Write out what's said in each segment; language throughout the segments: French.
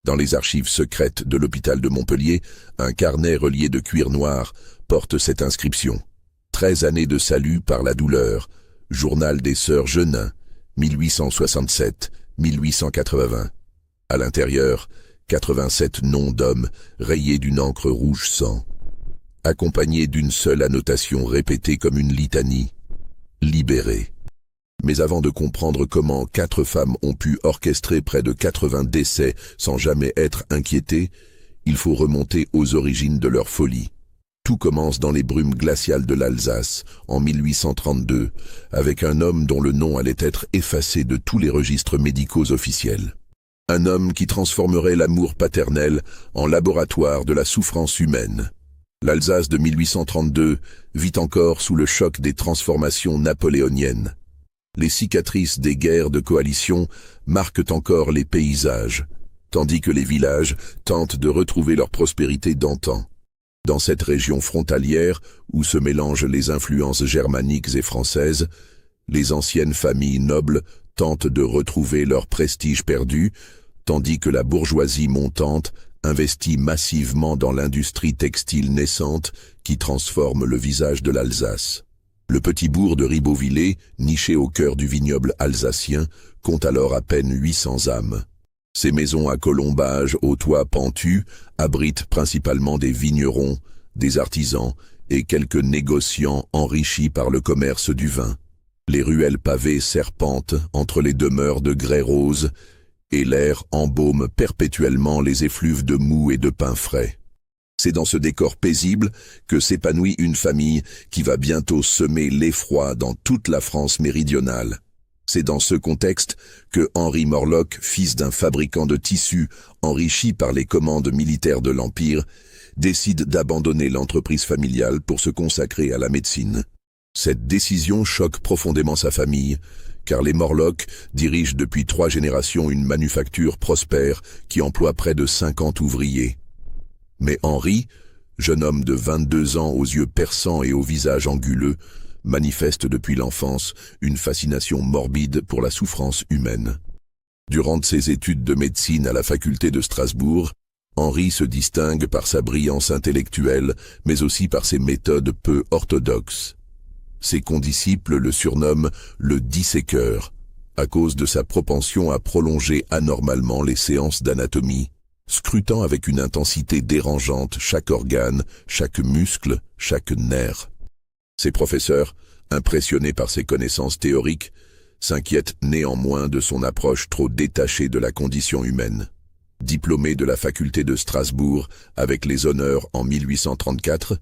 Dans les archives secrètes de l'hôpital de Montpellier, un carnet relié de cuir noir porte cette inscription. 13 années de salut par la douleur. Journal des Sœurs Genin, 1867-1880. À l'intérieur, 87 noms d'hommes rayés d'une encre rouge sang, accompagnés d'une seule annotation répétée comme une litanie. Libéré. Mais avant de comprendre comment 4 femmes ont pu orchestrer près de 80 décès sans jamais être inquiétées, il faut remonter aux origines de leur folie. Tout commence dans les brumes glaciales de l'Alsace, en 1832, avec un homme dont le nom allait être effacé de tous les registres médicaux officiels. Un homme qui transformerait l'amour paternel en laboratoire de la souffrance humaine. L'Alsace de 1832 vit encore sous le choc des transformations napoléoniennes. Les cicatrices des guerres de coalition marquent encore les paysages, tandis que les villages tentent de retrouver leur prospérité d'antan. Dans cette région frontalière où se mélangent les influences germaniques et françaises, les anciennes familles nobles tentent de retrouver leur prestige perdu, tandis que la bourgeoisie montante investit massivement dans l'industrie textile naissante qui transforme le visage de l'Alsace. Le petit bourg de Ribeauvillé, niché au cœur du vignoble alsacien, compte alors à peine 800 âmes. Ces maisons à colombages aux toits pentus abritent principalement des vignerons, des artisans et quelques négociants enrichis par le commerce du vin. Les ruelles pavées serpentent entre les demeures de grès rose et l'air embaume perpétuellement les effluves de mou et de pain frais. C'est dans ce décor paisible que s'épanouit une famille qui va bientôt semer l'effroi dans toute la France méridionale. C'est dans ce contexte que Henri Morlock, fils d'un fabricant de tissus enrichi par les commandes militaires de l'Empire, décide d'abandonner l'entreprise familiale pour se consacrer à la médecine. Cette décision choque profondément sa famille, car les Morlock dirigent depuis 3 générations une manufacture prospère qui emploie près de 50 ouvriers. Mais Henri, jeune homme de 22 ans aux yeux perçants et au visage anguleux, manifeste depuis l'enfance une fascination morbide pour la souffrance humaine. Durant ses études de médecine à la faculté de Strasbourg, Henri se distingue par sa brillance intellectuelle, mais aussi par ses méthodes peu orthodoxes. Ses condisciples le surnomment le disséqueur, à cause de sa propension à prolonger anormalement les séances d'anatomie, scrutant avec une intensité dérangeante chaque organe, chaque muscle, chaque nerf. Ses professeurs, impressionnés par ses connaissances théoriques, s'inquiètent néanmoins de son approche trop détachée de la condition humaine. Diplômé de la faculté de Strasbourg avec les honneurs en 1834,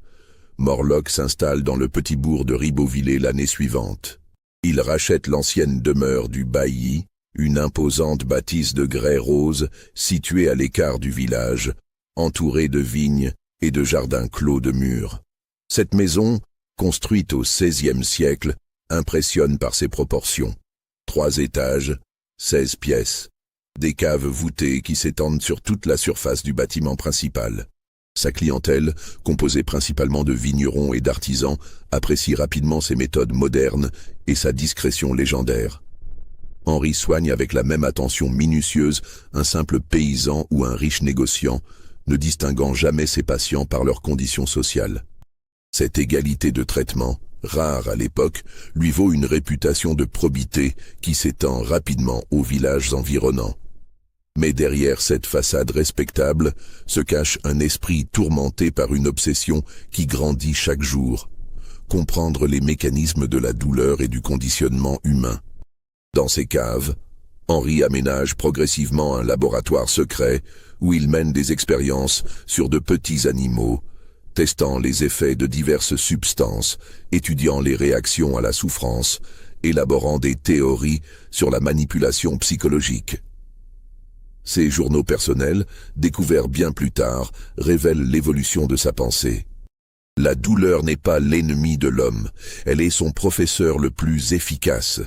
Morlock s'installe dans le petit bourg de Ribeauvillé l'année suivante. Il rachète l'ancienne demeure du bailli, une imposante bâtisse de grès rose située à l'écart du village, entourée de vignes et de jardins clos de murs. Cette maison, construite au XVIe siècle, impressionne par ses proportions. 3 étages, 16 pièces, des caves voûtées qui s'étendent sur toute la surface du bâtiment principal. Sa clientèle, composée principalement de vignerons et d'artisans, apprécie rapidement ses méthodes modernes et sa discrétion légendaire. Henri soigne avec la même attention minutieuse un simple paysan ou un riche négociant, ne distinguant jamais ses patients par leurs conditions sociales. Cette égalité de traitement, rare à l'époque, lui vaut une réputation de probité qui s'étend rapidement aux villages environnants. Mais derrière cette façade respectable se cache un esprit tourmenté par une obsession qui grandit chaque jour. Comprendre les mécanismes de la douleur et du conditionnement humain. Dans ces caves, Henri aménage progressivement un laboratoire secret où il mène des expériences sur de petits animaux, testant les effets de diverses substances, étudiant les réactions à la souffrance, élaborant des théories sur la manipulation psychologique. Ses journaux personnels, découverts bien plus tard, révèlent l'évolution de sa pensée. La douleur n'est pas l'ennemi de l'homme, elle est son professeur le plus efficace.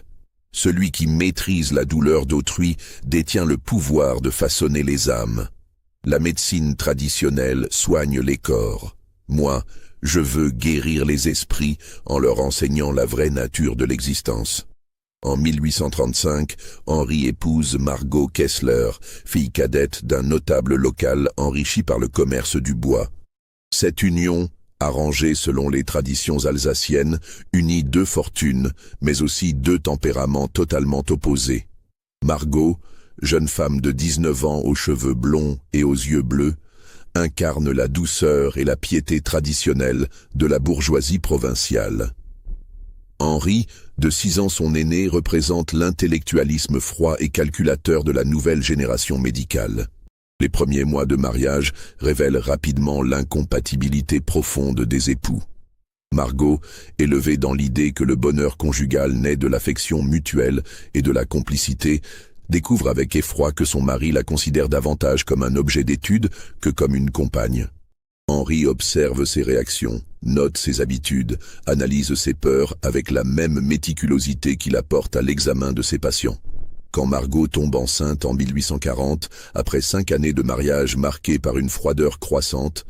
Celui qui maîtrise la douleur d'autrui détient le pouvoir de façonner les âmes. La médecine traditionnelle soigne les corps. Moi, je veux guérir les esprits en leur enseignant la vraie nature de l'existence. En 1835, Henri épouse Margot Kessler, fille cadette d'un notable local enrichi par le commerce du bois. Cette union, arrangée selon les traditions alsaciennes, unit deux fortunes, mais aussi deux tempéraments totalement opposés. Margot, jeune femme de 19 ans aux cheveux blonds et aux yeux bleus, incarne la douceur et la piété traditionnelle de la bourgeoisie provinciale. Henri, de 6 ans son aîné, représente l'intellectualisme froid et calculateur de la nouvelle génération médicale. Les premiers mois de mariage révèlent rapidement l'incompatibilité profonde des époux. Margot, élevée dans l'idée que le bonheur conjugal naît de l'affection mutuelle et de la complicité, découvre avec effroi que son mari la considère davantage comme un objet d'étude que comme une compagne. Henri observe ses réactions, note ses habitudes, analyse ses peurs avec la même méticulosité qu'il apporte à l'examen de ses patients. Quand Margot tombe enceinte en 1840, après 5 années de mariage marquées par une froideur croissante,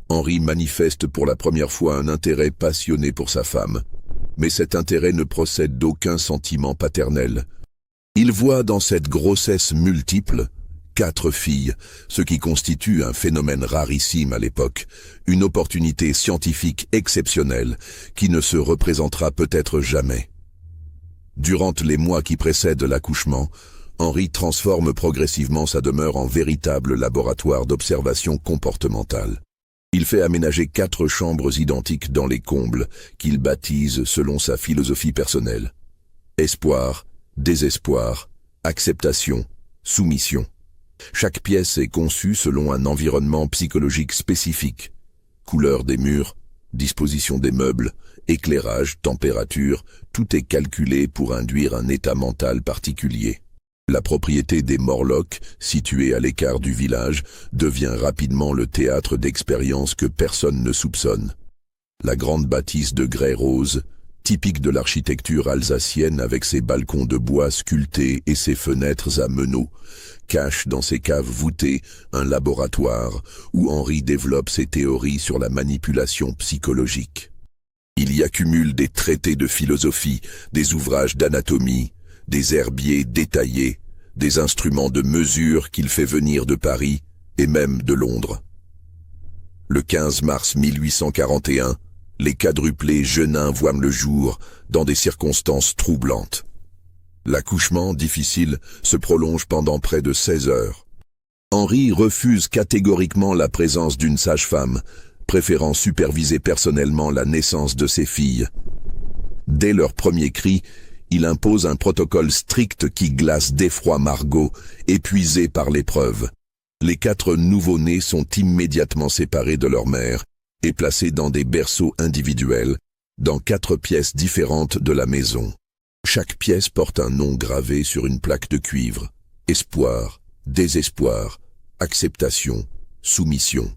Henri manifeste pour la première fois un intérêt passionné pour sa femme. Mais cet intérêt ne procède d'aucun sentiment paternel. Il voit dans cette grossesse multiple 4 filles, ce qui constitue un phénomène rarissime à l'époque, une opportunité scientifique exceptionnelle qui ne se représentera peut-être jamais. Durant les mois qui précèdent l'accouchement, Henri transforme progressivement sa demeure en véritable laboratoire d'observation comportementale. Il fait aménager 4 chambres identiques dans les combles, qu'il baptise selon sa philosophie personnelle. Espoir, désespoir, acceptation, soumission. Chaque pièce est conçue selon un environnement psychologique spécifique. Couleur des murs, disposition des meubles, éclairage, température, tout est calculé pour induire un état mental particulier. La propriété des Morlocks, située à l'écart du village, devient rapidement le théâtre d'expériences que personne ne soupçonne. La grande bâtisse de grès rose, typique de l'architecture alsacienne avec ses balcons de bois sculptés et ses fenêtres à meneaux, cache dans ses caves voûtées un laboratoire où Henri développe ses théories sur la manipulation psychologique. Il y accumule des traités de philosophie, des ouvrages d'anatomie, des herbiers détaillés, des instruments de mesure qu'il fait venir de Paris et même de Londres. Le 15 mars 1841, les quadruplés Genin voient le jour dans des circonstances troublantes. L'accouchement, difficile, se prolonge pendant près de 16 heures. Henri refuse catégoriquement la présence d'une sage-femme, préférant superviser personnellement la naissance de ses filles. Dès leur premier cri, il impose un protocole strict qui glace d'effroi Margot, épuisée par l'épreuve. Les 4 nouveau-nés sont immédiatement séparés de leur mère et placés dans des berceaux individuels, dans 4 pièces différentes de la maison. Chaque pièce porte un nom gravé sur une plaque de cuivre. Espoir, désespoir, acceptation, soumission.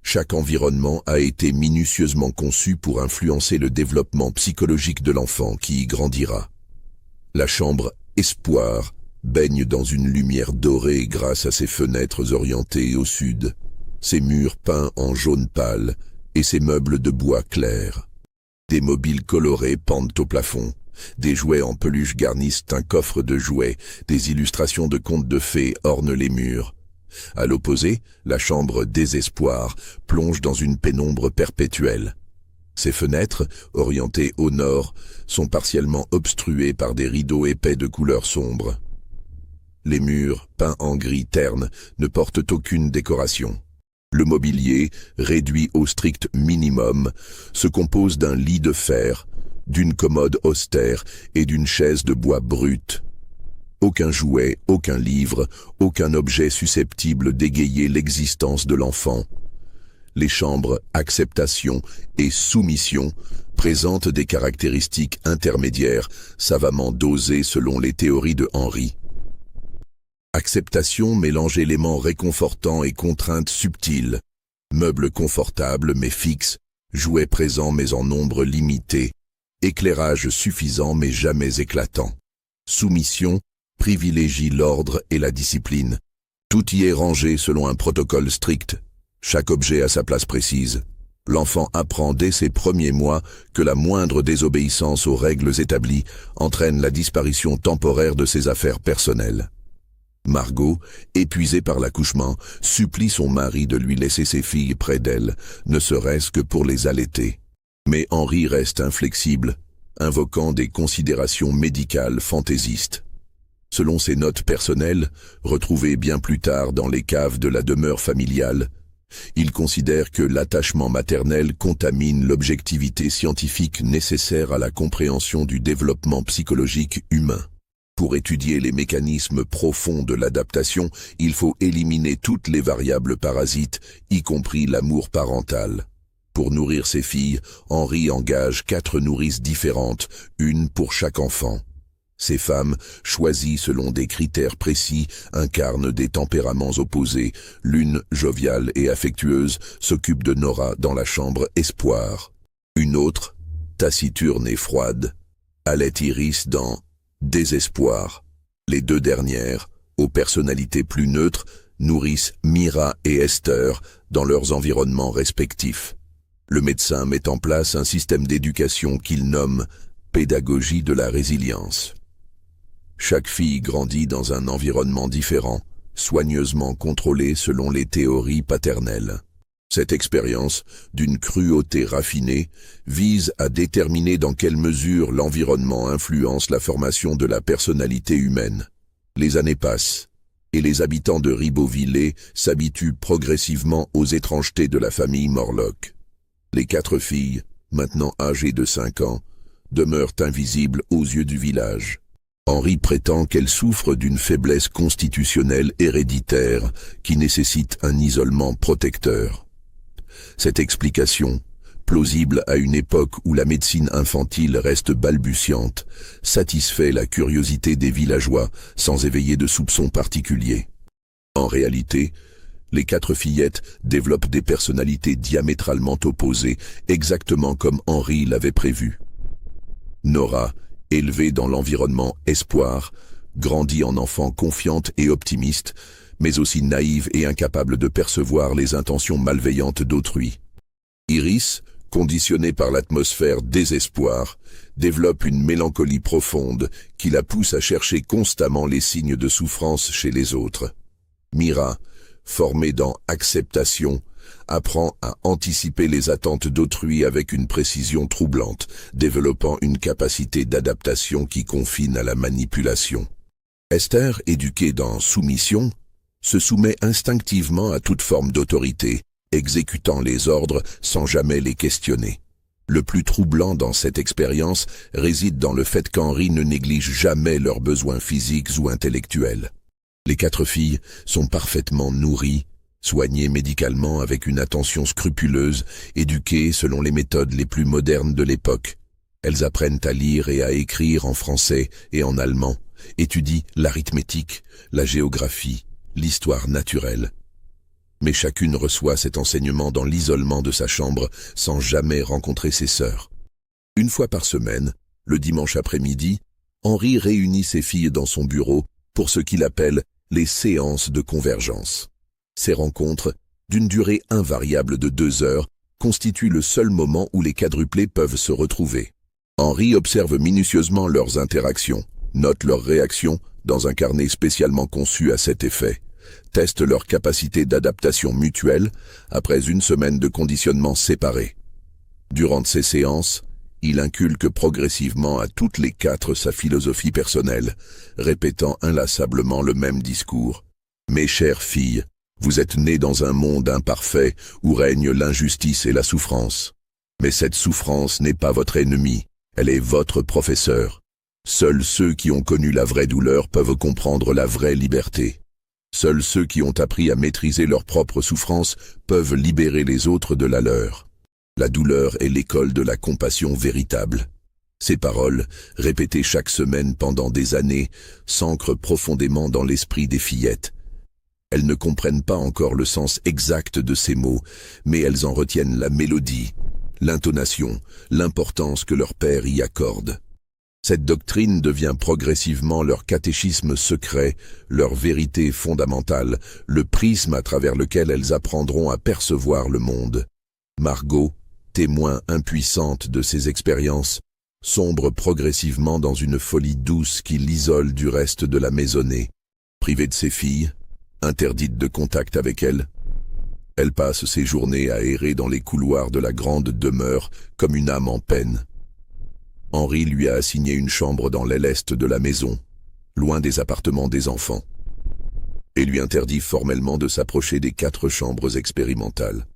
Chaque environnement a été minutieusement conçu pour influencer le développement psychologique de l'enfant qui y grandira. La chambre Espoir baigne dans une lumière dorée grâce à ses fenêtres orientées au sud, ses murs peints en jaune pâle et ses meubles de bois clair. Des mobiles colorés pendent au plafond. Des jouets en peluche garnissent un coffre de jouets, des illustrations de contes de fées ornent les murs. À l'opposé, la chambre Désespoir plonge dans une pénombre perpétuelle. Ses fenêtres, orientées au nord, sont partiellement obstruées par des rideaux épais de couleur sombre. Les murs, peints en gris terne, ne portent aucune décoration. Le mobilier, réduit au strict minimum, se compose d'un lit de fer, d'une commode austère et d'une chaise de bois brut. Aucun jouet, aucun livre, aucun objet susceptible d'égayer l'existence de l'enfant. Les chambres acceptation et soumission présentent des caractéristiques intermédiaires savamment dosées selon les théories de Henri. Acceptation mélange éléments réconfortants et contraintes subtiles. Meubles confortables mais fixes, jouets présents mais en nombre limité. Éclairage suffisant mais jamais éclatant. Soumission privilégie l'ordre et la discipline. Tout y est rangé selon un protocole strict. Chaque objet a sa place précise. L'enfant apprend dès ses premiers mois que la moindre désobéissance aux règles établies entraîne la disparition temporaire de ses affaires personnelles. Margot, épuisée par l'accouchement, supplie son mari de lui laisser ses filles près d'elle, ne serait-ce que pour les allaiter. Mais Henri reste inflexible, invoquant des considérations médicales fantaisistes. Selon ses notes personnelles, retrouvées bien plus tard dans les caves de la demeure familiale, il considère que l'attachement maternel contamine l'objectivité scientifique nécessaire à la compréhension du développement psychologique humain. Pour étudier les mécanismes profonds de l'adaptation, il faut éliminer toutes les variables parasites, y compris l'amour parental. Pour nourrir ses filles, Henri engage 4 nourrices différentes, une pour chaque enfant. Ces femmes, choisies selon des critères précis, incarnent des tempéraments opposés. L'une, joviale et affectueuse, s'occupe de Nora dans la chambre Espoir. Une autre, taciturne et froide, allait Iris dans Désespoir. Les 2 dernières, aux personnalités plus neutres, nourrissent Mira et Esther dans leurs environnements respectifs. Le médecin met en place un système d'éducation qu'il nomme « pédagogie de la résilience ». Chaque fille grandit dans un environnement différent, soigneusement contrôlé selon les théories paternelles. Cette expérience, d'une cruauté raffinée, vise à déterminer dans quelle mesure l'environnement influence la formation de la personnalité humaine. Les années passent, et les habitants de Ribeauvillé s'habituent progressivement aux étrangetés de la famille Morlock. Les 4 filles, maintenant âgées de 5 ans, demeurent invisibles aux yeux du village. Henri prétend qu'elles souffrent d'une faiblesse constitutionnelle héréditaire qui nécessite un isolement protecteur. Cette explication, plausible à une époque où la médecine infantile reste balbutiante, satisfait la curiosité des villageois sans éveiller de soupçons particuliers. En réalité, les 4 fillettes développent des personnalités diamétralement opposées, exactement comme Henri l'avait prévu. Nora, élevée dans l'environnement Espoir, grandit en enfant confiante et optimiste, mais aussi naïve et incapable de percevoir les intentions malveillantes d'autrui. Iris, conditionnée par l'atmosphère Désespoir, développe une mélancolie profonde qui la pousse à chercher constamment les signes de souffrance chez les autres. Mira, formée dans Acceptation, apprend à anticiper les attentes d'autrui avec une précision troublante, développant une capacité d'adaptation qui confine à la manipulation. Esther, éduquée dans Soumission, se soumet instinctivement à toute forme d'autorité, exécutant les ordres sans jamais les questionner. Le plus troublant dans cette expérience réside dans le fait qu'Henri ne néglige jamais leurs besoins physiques ou intellectuels. Les 4 filles sont parfaitement nourries, soignées médicalement avec une attention scrupuleuse, éduquées selon les méthodes les plus modernes de l'époque. Elles apprennent à lire et à écrire en français et en allemand, étudient l'arithmétique, la géographie, l'histoire naturelle. Mais chacune reçoit cet enseignement dans l'isolement de sa chambre sans jamais rencontrer ses sœurs. Une fois par semaine, le dimanche après-midi, Henri réunit ses filles dans son bureau pour ce qu'il appelle les séances de convergence. Ces rencontres, d'une durée invariable de 2 heures, constituent le seul moment où les quadruplés peuvent se retrouver. Henri observe minutieusement leurs interactions, note leurs réactions dans un carnet spécialement conçu à cet effet, teste leur capacité d'adaptation mutuelle après une semaine de conditionnement séparé. Durant ces séances, il inculque progressivement à toutes les 4 sa philosophie personnelle, répétant inlassablement le même discours. « Mes chères filles, vous êtes nées dans un monde imparfait où règne l'injustice et la souffrance. Mais cette souffrance n'est pas votre ennemie, elle est votre professeur. Seuls ceux qui ont connu la vraie douleur peuvent comprendre la vraie liberté. Seuls ceux qui ont appris à maîtriser leur propre souffrance peuvent libérer les autres de la leur. La douleur est l'école de la compassion véritable. » Ces paroles, répétées chaque semaine pendant des années, s'ancrent profondément dans l'esprit des fillettes. Elles ne comprennent pas encore le sens exact de ces mots, mais elles en retiennent la mélodie, l'intonation, l'importance que leur père y accorde. Cette doctrine devient progressivement leur catéchisme secret, leur vérité fondamentale, le prisme à travers lequel elles apprendront à percevoir le monde. Margot, témoin impuissante de ces expériences, sombre progressivement dans une folie douce qui l'isole du reste de la maisonnée. Privée de ses filles, interdite de contact avec elles, elle passe ses journées à errer dans les couloirs de la grande demeure comme une âme en peine. Henri lui a assigné une chambre dans l'aile est de la maison, loin des appartements des enfants, et lui interdit formellement de s'approcher des 4 chambres expérimentales.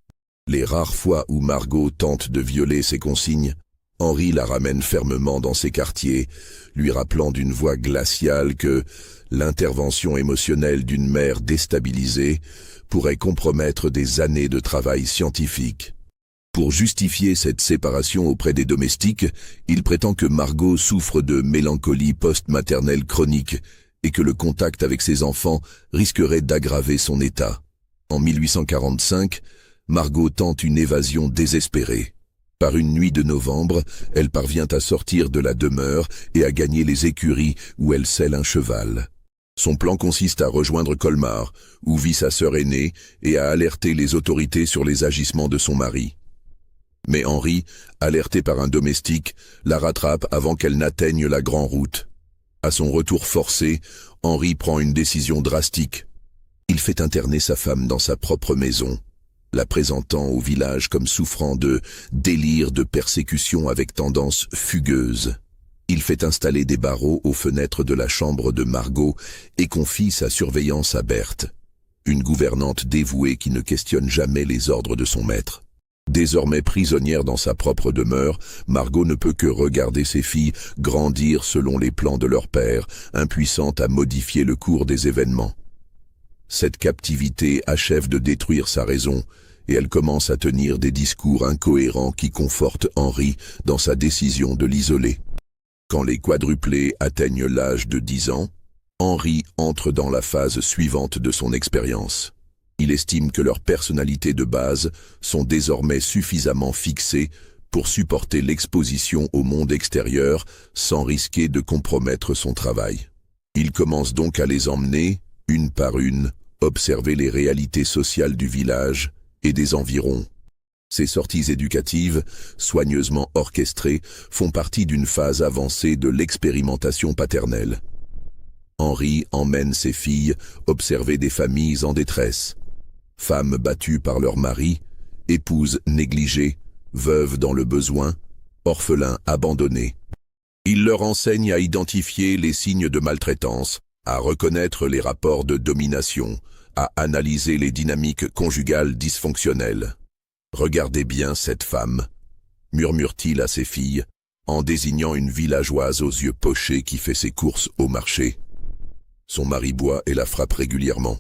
Les rares fois où Margot tente de violer ses consignes, Henri la ramène fermement dans ses quartiers, lui rappelant d'une voix glaciale que l'intervention émotionnelle d'une mère déstabilisée pourrait compromettre des années de travail scientifique. Pour justifier cette séparation auprès des domestiques, il prétend que Margot souffre de mélancolie post-maternelle chronique et que le contact avec ses enfants risquerait d'aggraver son état. En 1845, Margot tente une évasion désespérée. Par une nuit de novembre, elle parvient à sortir de la demeure et à gagner les écuries où elle selle un cheval. Son plan consiste à rejoindre Colmar, où vit sa sœur aînée, et à alerter les autorités sur les agissements de son mari. Mais Henri, alerté par un domestique, la rattrape avant qu'elle n'atteigne la grande route. À son retour forcé, Henri prend une décision drastique. Il fait interner sa femme dans sa propre maison, la présentant au village comme souffrant de délire de persécution avec tendance fugueuse. Il fait installer des barreaux aux fenêtres de la chambre de Margot et confie sa surveillance à Berthe, une gouvernante dévouée qui ne questionne jamais les ordres de son maître. Désormais prisonnière dans sa propre demeure, Margot ne peut que regarder ses filles grandir selon les plans de leur père, impuissante à modifier le cours des événements. Cette captivité achève de détruire sa raison, et elle commence à tenir des discours incohérents qui confortent Henri dans sa décision de l'isoler. Quand les quadruplés atteignent l'âge de 10 ans, Henri entre dans la phase suivante de son expérience. Il estime que leurs personnalités de base sont désormais suffisamment fixées pour supporter l'exposition au monde extérieur sans risquer de compromettre son travail. Il commence donc à les emmener, une par une, observer les réalités sociales du village et des environs. Ces sorties éducatives, soigneusement orchestrées, font partie d'une phase avancée de l'expérimentation paternelle. Henri emmène ses filles observer des familles en détresse. Femmes battues par leur mari, épouses négligées, veuves dans le besoin, orphelins abandonnés. Il leur enseigne à identifier les signes de maltraitance, à reconnaître les rapports de domination, à analyser les dynamiques conjugales dysfonctionnelles. « Regardez bien cette femme », murmure-t-il à ses filles, en désignant une villageoise aux yeux pochés qui fait ses courses au marché. Son mari boit et la frappe régulièrement.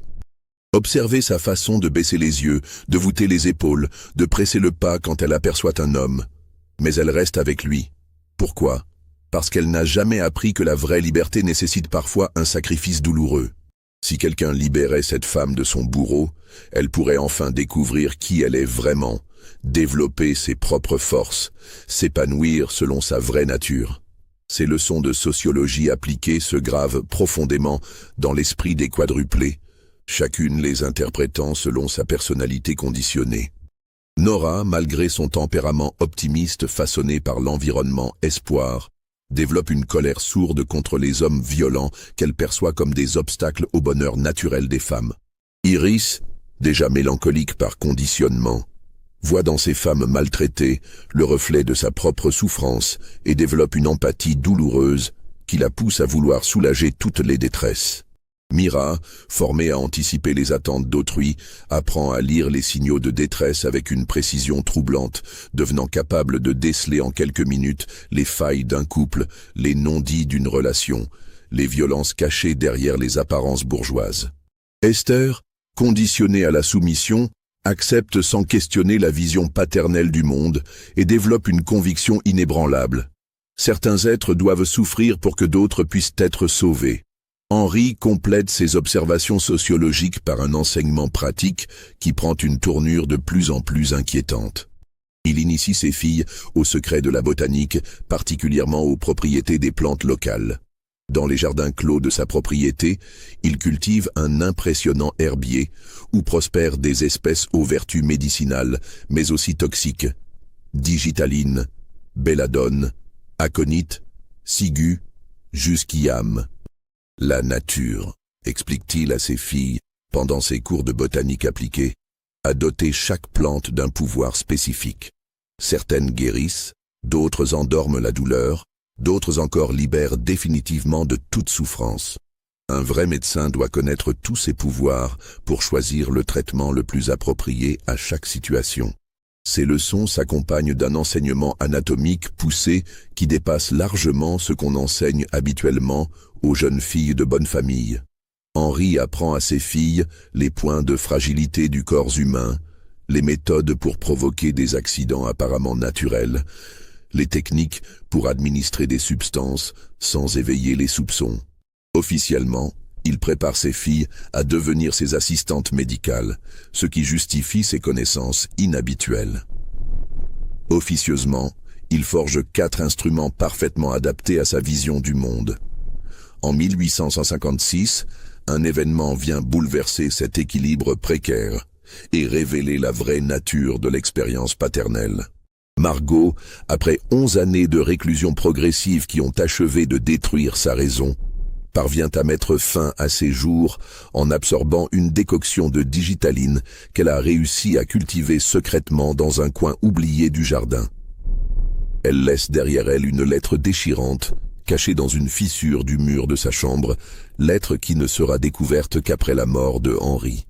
Observez sa façon de baisser les yeux, de voûter les épaules, de presser le pas quand elle aperçoit un homme. Mais elle reste avec lui. Pourquoi ? Parce qu'elle n'a jamais appris que la vraie liberté nécessite parfois un sacrifice douloureux. Si quelqu'un libérait cette femme de son bourreau, elle pourrait enfin découvrir qui elle est vraiment, développer ses propres forces, s'épanouir selon sa vraie nature. Ces leçons de sociologie appliquées se gravent profondément dans l'esprit des quadruplés, chacune les interprétant selon sa personnalité conditionnée. Nora, malgré son tempérament optimiste façonné par l'environnement espoir, développe une colère sourde contre les hommes violents qu'elle perçoit comme des obstacles au bonheur naturel des femmes. Iris, déjà mélancolique par conditionnement, voit dans ces femmes maltraitées le reflet de sa propre souffrance et développe une empathie douloureuse qui la pousse à vouloir soulager toutes les détresses. Mira, formée à anticiper les attentes d'autrui, apprend à lire les signaux de détresse avec une précision troublante, devenant capable de déceler en quelques minutes les failles d'un couple, les non-dits d'une relation, les violences cachées derrière les apparences bourgeoises. Esther, conditionnée à la soumission, accepte sans questionner la vision paternelle du monde et développe une conviction inébranlable. Certains êtres doivent souffrir pour que d'autres puissent être sauvés. Henri complète ses observations sociologiques par un enseignement pratique qui prend une tournure de plus en plus inquiétante. Il initie ses filles aux secrets de la botanique, particulièrement aux propriétés des plantes locales. Dans les jardins clos de sa propriété, il cultive un impressionnant herbier où prospèrent des espèces aux vertus médicinales, mais aussi toxiques. Digitaline, belladone, aconite, ciguë, jusquiame. La nature, explique-t-il à ses filles pendant ses cours de botanique appliquée, a doté chaque plante d'un pouvoir spécifique. Certaines guérissent, d'autres endorment la douleur, d'autres encore libèrent définitivement de toute souffrance. Un vrai médecin doit connaître tous ses pouvoirs pour choisir le traitement le plus approprié à chaque situation. Ces leçons s'accompagnent d'un enseignement anatomique poussé qui dépasse largement ce qu'on enseigne habituellement aux jeunes filles de bonne famille. Henri apprend à ses filles les points de fragilité du corps humain, les méthodes pour provoquer des accidents apparemment naturels, les techniques pour administrer des substances sans éveiller les soupçons. Officiellement, il prépare ses filles à devenir ses assistantes médicales, ce qui justifie ses connaissances inhabituelles. Officieusement, il forge 4 instruments parfaitement adaptés à sa vision du monde. En 1856, un événement vient bouleverser cet équilibre précaire et révéler la vraie nature de l'expérience paternelle. Margot, après 11 années de réclusion progressive qui ont achevé de détruire sa raison, parvient à mettre fin à ses jours en absorbant une décoction de digitaline qu'elle a réussi à cultiver secrètement dans un coin oublié du jardin. Elle laisse derrière elle une lettre déchirante, cachée dans une fissure du mur de sa chambre, lettre qui ne sera découverte qu'après la mort de Henri.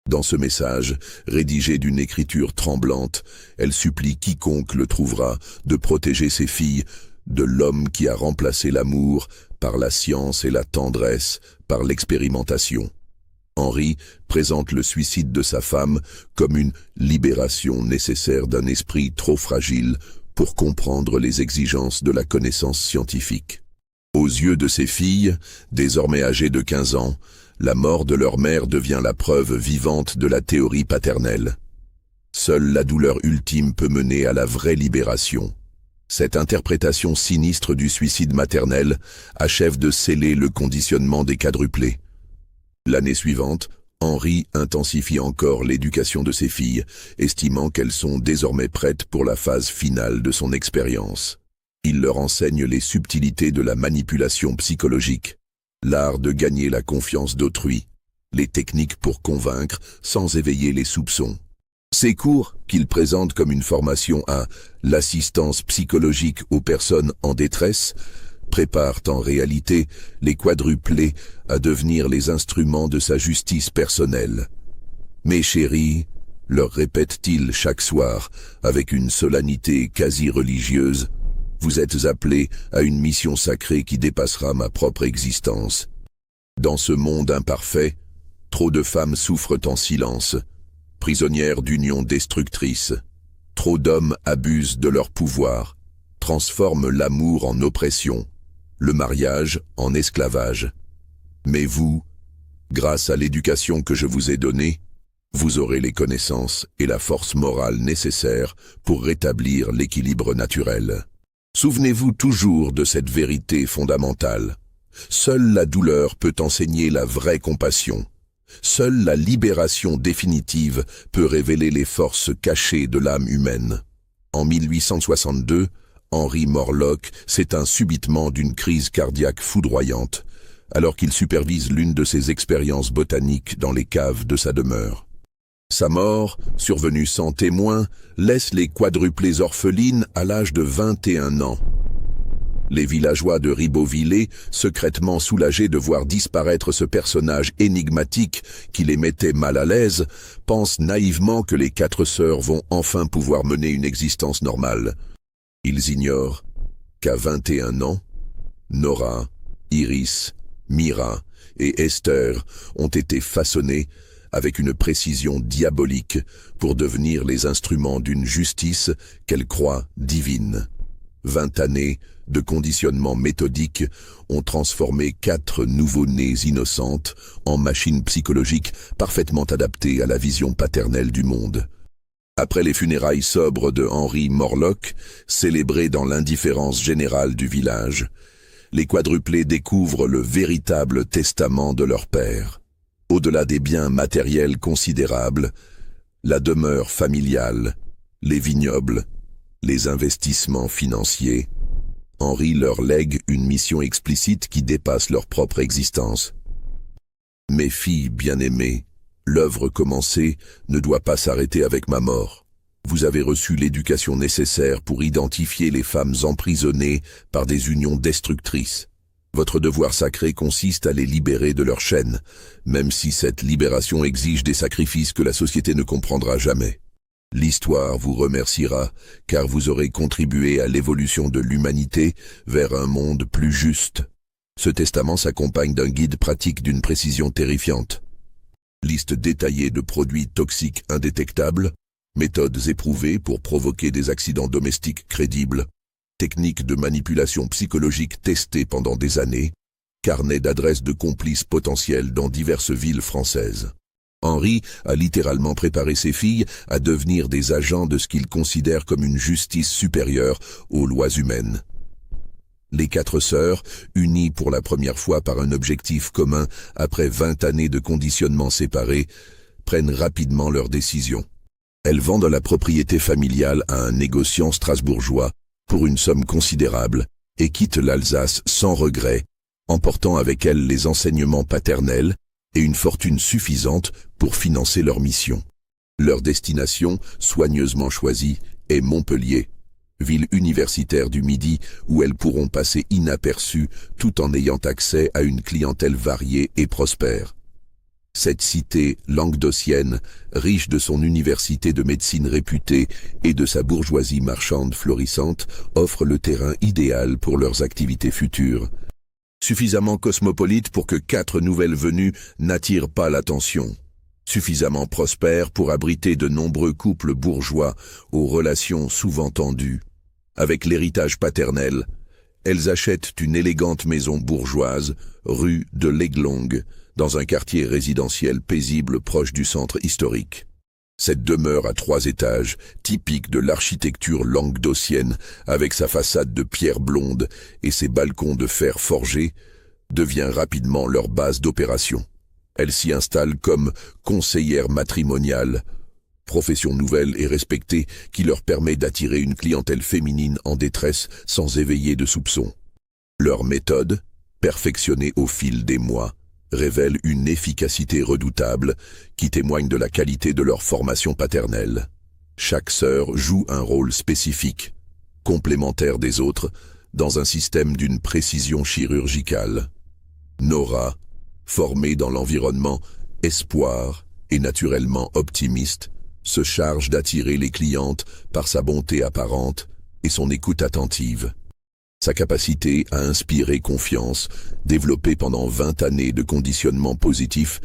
Dans ce message, rédigé d'une écriture tremblante, elle supplie quiconque le trouvera de protéger ses filles de l'homme qui a remplacé l'amour par la science et la tendresse, par l'expérimentation. Henri présente le suicide de sa femme comme une libération nécessaire d'un esprit trop fragile pour comprendre les exigences de la connaissance scientifique. Aux yeux de ses filles, désormais âgées de 15 ans, la mort de leur mère devient la preuve vivante de la théorie paternelle. Seule la douleur ultime peut mener à la vraie libération. Cette interprétation sinistre du suicide maternel achève de sceller le conditionnement des quadruplés. L'année suivante, Henri intensifie encore l'éducation de ses filles, estimant qu'elles sont désormais prêtes pour la phase finale de son expérience. Il leur enseigne les subtilités de la manipulation psychologique, l'art de gagner la confiance d'autrui, les techniques pour convaincre sans éveiller les soupçons. Ces cours, qu'il présente comme une formation à l'assistance psychologique aux personnes en détresse, préparent en réalité les quadruplés à devenir les instruments de sa justice personnelle. « Mes chéris », leur répète-t-il chaque soir avec une solennité quasi religieuse, « vous êtes appelés à une mission sacrée qui dépassera ma propre existence. Dans ce monde imparfait, trop de femmes souffrent en silence, prisonnières d'unions destructrices. Trop d'hommes abusent de leur pouvoir, transforment l'amour en oppression, le mariage en esclavage. Mais vous, grâce à l'éducation que je vous ai donnée, vous aurez les connaissances et la force morale nécessaires pour rétablir l'équilibre naturel. Souvenez-vous toujours de cette vérité fondamentale. Seule la douleur peut enseigner la vraie compassion. Seule la libération définitive peut révéler les forces cachées de l'âme humaine. En 1862, Henri Morlock s'éteint subitement d'une crise cardiaque foudroyante, alors qu'il supervise l'une de ses expériences botaniques dans les caves de sa demeure. Sa mort, survenue sans témoin, laisse les quadruplés orphelines à l'âge de 21 ans. Les villageois de Ribeauvillé, secrètement soulagés de voir disparaître ce personnage énigmatique qui les mettait mal à l'aise, pensent naïvement que les 4 sœurs vont enfin pouvoir mener une existence normale. Ils ignorent qu'à 21 ans, Nora, Iris, Mira et Esther ont été façonnées avec une précision diabolique pour devenir les instruments d'une justice qu'elles croient divine. 20 années de conditionnement méthodique ont transformé 4 nouveau-nés innocentes en machines psychologiques parfaitement adaptées à la vision paternelle du monde. Après les funérailles sobres de Henri Morlock, célébrées dans l'indifférence générale du village, les quadruplés découvrent le véritable testament de leur père. Au-delà des biens matériels considérables, la demeure familiale, les vignobles, les investissements financiers, Henri leur lègue une mission explicite qui dépasse leur propre existence. Mes filles bien-aimées, l'œuvre commencée ne doit pas s'arrêter avec ma mort. Vous avez reçu l'éducation nécessaire pour identifier les femmes emprisonnées par des unions destructrices. Votre devoir sacré consiste à les libérer de leur chaîne, même si cette libération exige des sacrifices que la société ne comprendra jamais. L'histoire vous remerciera, car vous aurez contribué à l'évolution de l'humanité vers un monde plus juste. Ce testament s'accompagne d'un guide pratique d'une précision terrifiante. Liste détaillée de produits toxiques indétectables, méthodes éprouvées pour provoquer des accidents domestiques crédibles, techniques de manipulation psychologique testées pendant des années, carnet d'adresses de complices potentiels dans diverses villes françaises. Henri a littéralement préparé ses filles à devenir des agents de ce qu'il considère comme une justice supérieure aux lois humaines. Les 4 sœurs, unies pour la première fois par un objectif commun après 20 années de conditionnement séparés, prennent rapidement leurs décisions. Elles vendent la propriété familiale à un négociant strasbourgeois pour une somme considérable et quittent l'Alsace sans regret, emportant avec elles les enseignements paternels et une fortune suffisante pour financer leur mission. Leur destination, soigneusement choisie, est Montpellier, ville universitaire du Midi où elles pourront passer inaperçues tout en ayant accès à une clientèle variée et prospère. Cette cité languedocienne, riche de son université de médecine réputée et de sa bourgeoisie marchande florissante, offre le terrain idéal pour leurs activités futures. Suffisamment cosmopolite pour que 4 nouvelles venues n'attirent pas l'attention. Suffisamment prospère pour abriter de nombreux couples bourgeois aux relations souvent tendues. Avec l'héritage paternel, elles achètent une élégante maison bourgeoise, rue de l'Aiglongue, dans un quartier résidentiel paisible proche du centre historique. Cette demeure à 3 étages, typique de l'architecture languedocienne, avec sa façade de pierre blonde et ses balcons de fer forgé, devient rapidement leur base d'opération. Elles s'y installent comme conseillères matrimoniales, profession nouvelle et respectée qui leur permet d'attirer une clientèle féminine en détresse sans éveiller de soupçons. Leur méthode, perfectionnée au fil des mois, révèle une efficacité redoutable qui témoigne de la qualité de leur formation paternelle. Chaque sœur joue un rôle spécifique, complémentaire des autres, dans un système d'une précision chirurgicale. Nora, formée dans l'environnement espoir et naturellement optimiste, se charge d'attirer les clientes par sa bonté apparente et son écoute attentive. Sa capacité à inspirer confiance, développée pendant 20 années de conditionnement positif,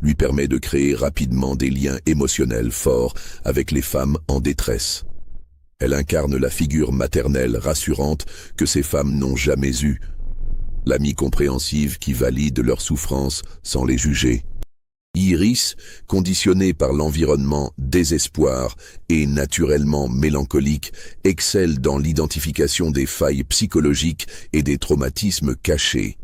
lui permet de créer rapidement des liens émotionnels forts avec les femmes en détresse. Elle incarne la figure maternelle rassurante que ces femmes n'ont jamais eue, l'amie compréhensive qui valide leurs souffrances sans les juger. Iris, conditionnée par l'environnement désespoir et naturellement mélancolique, excelle dans l'identification des failles psychologiques et des traumatismes cachés.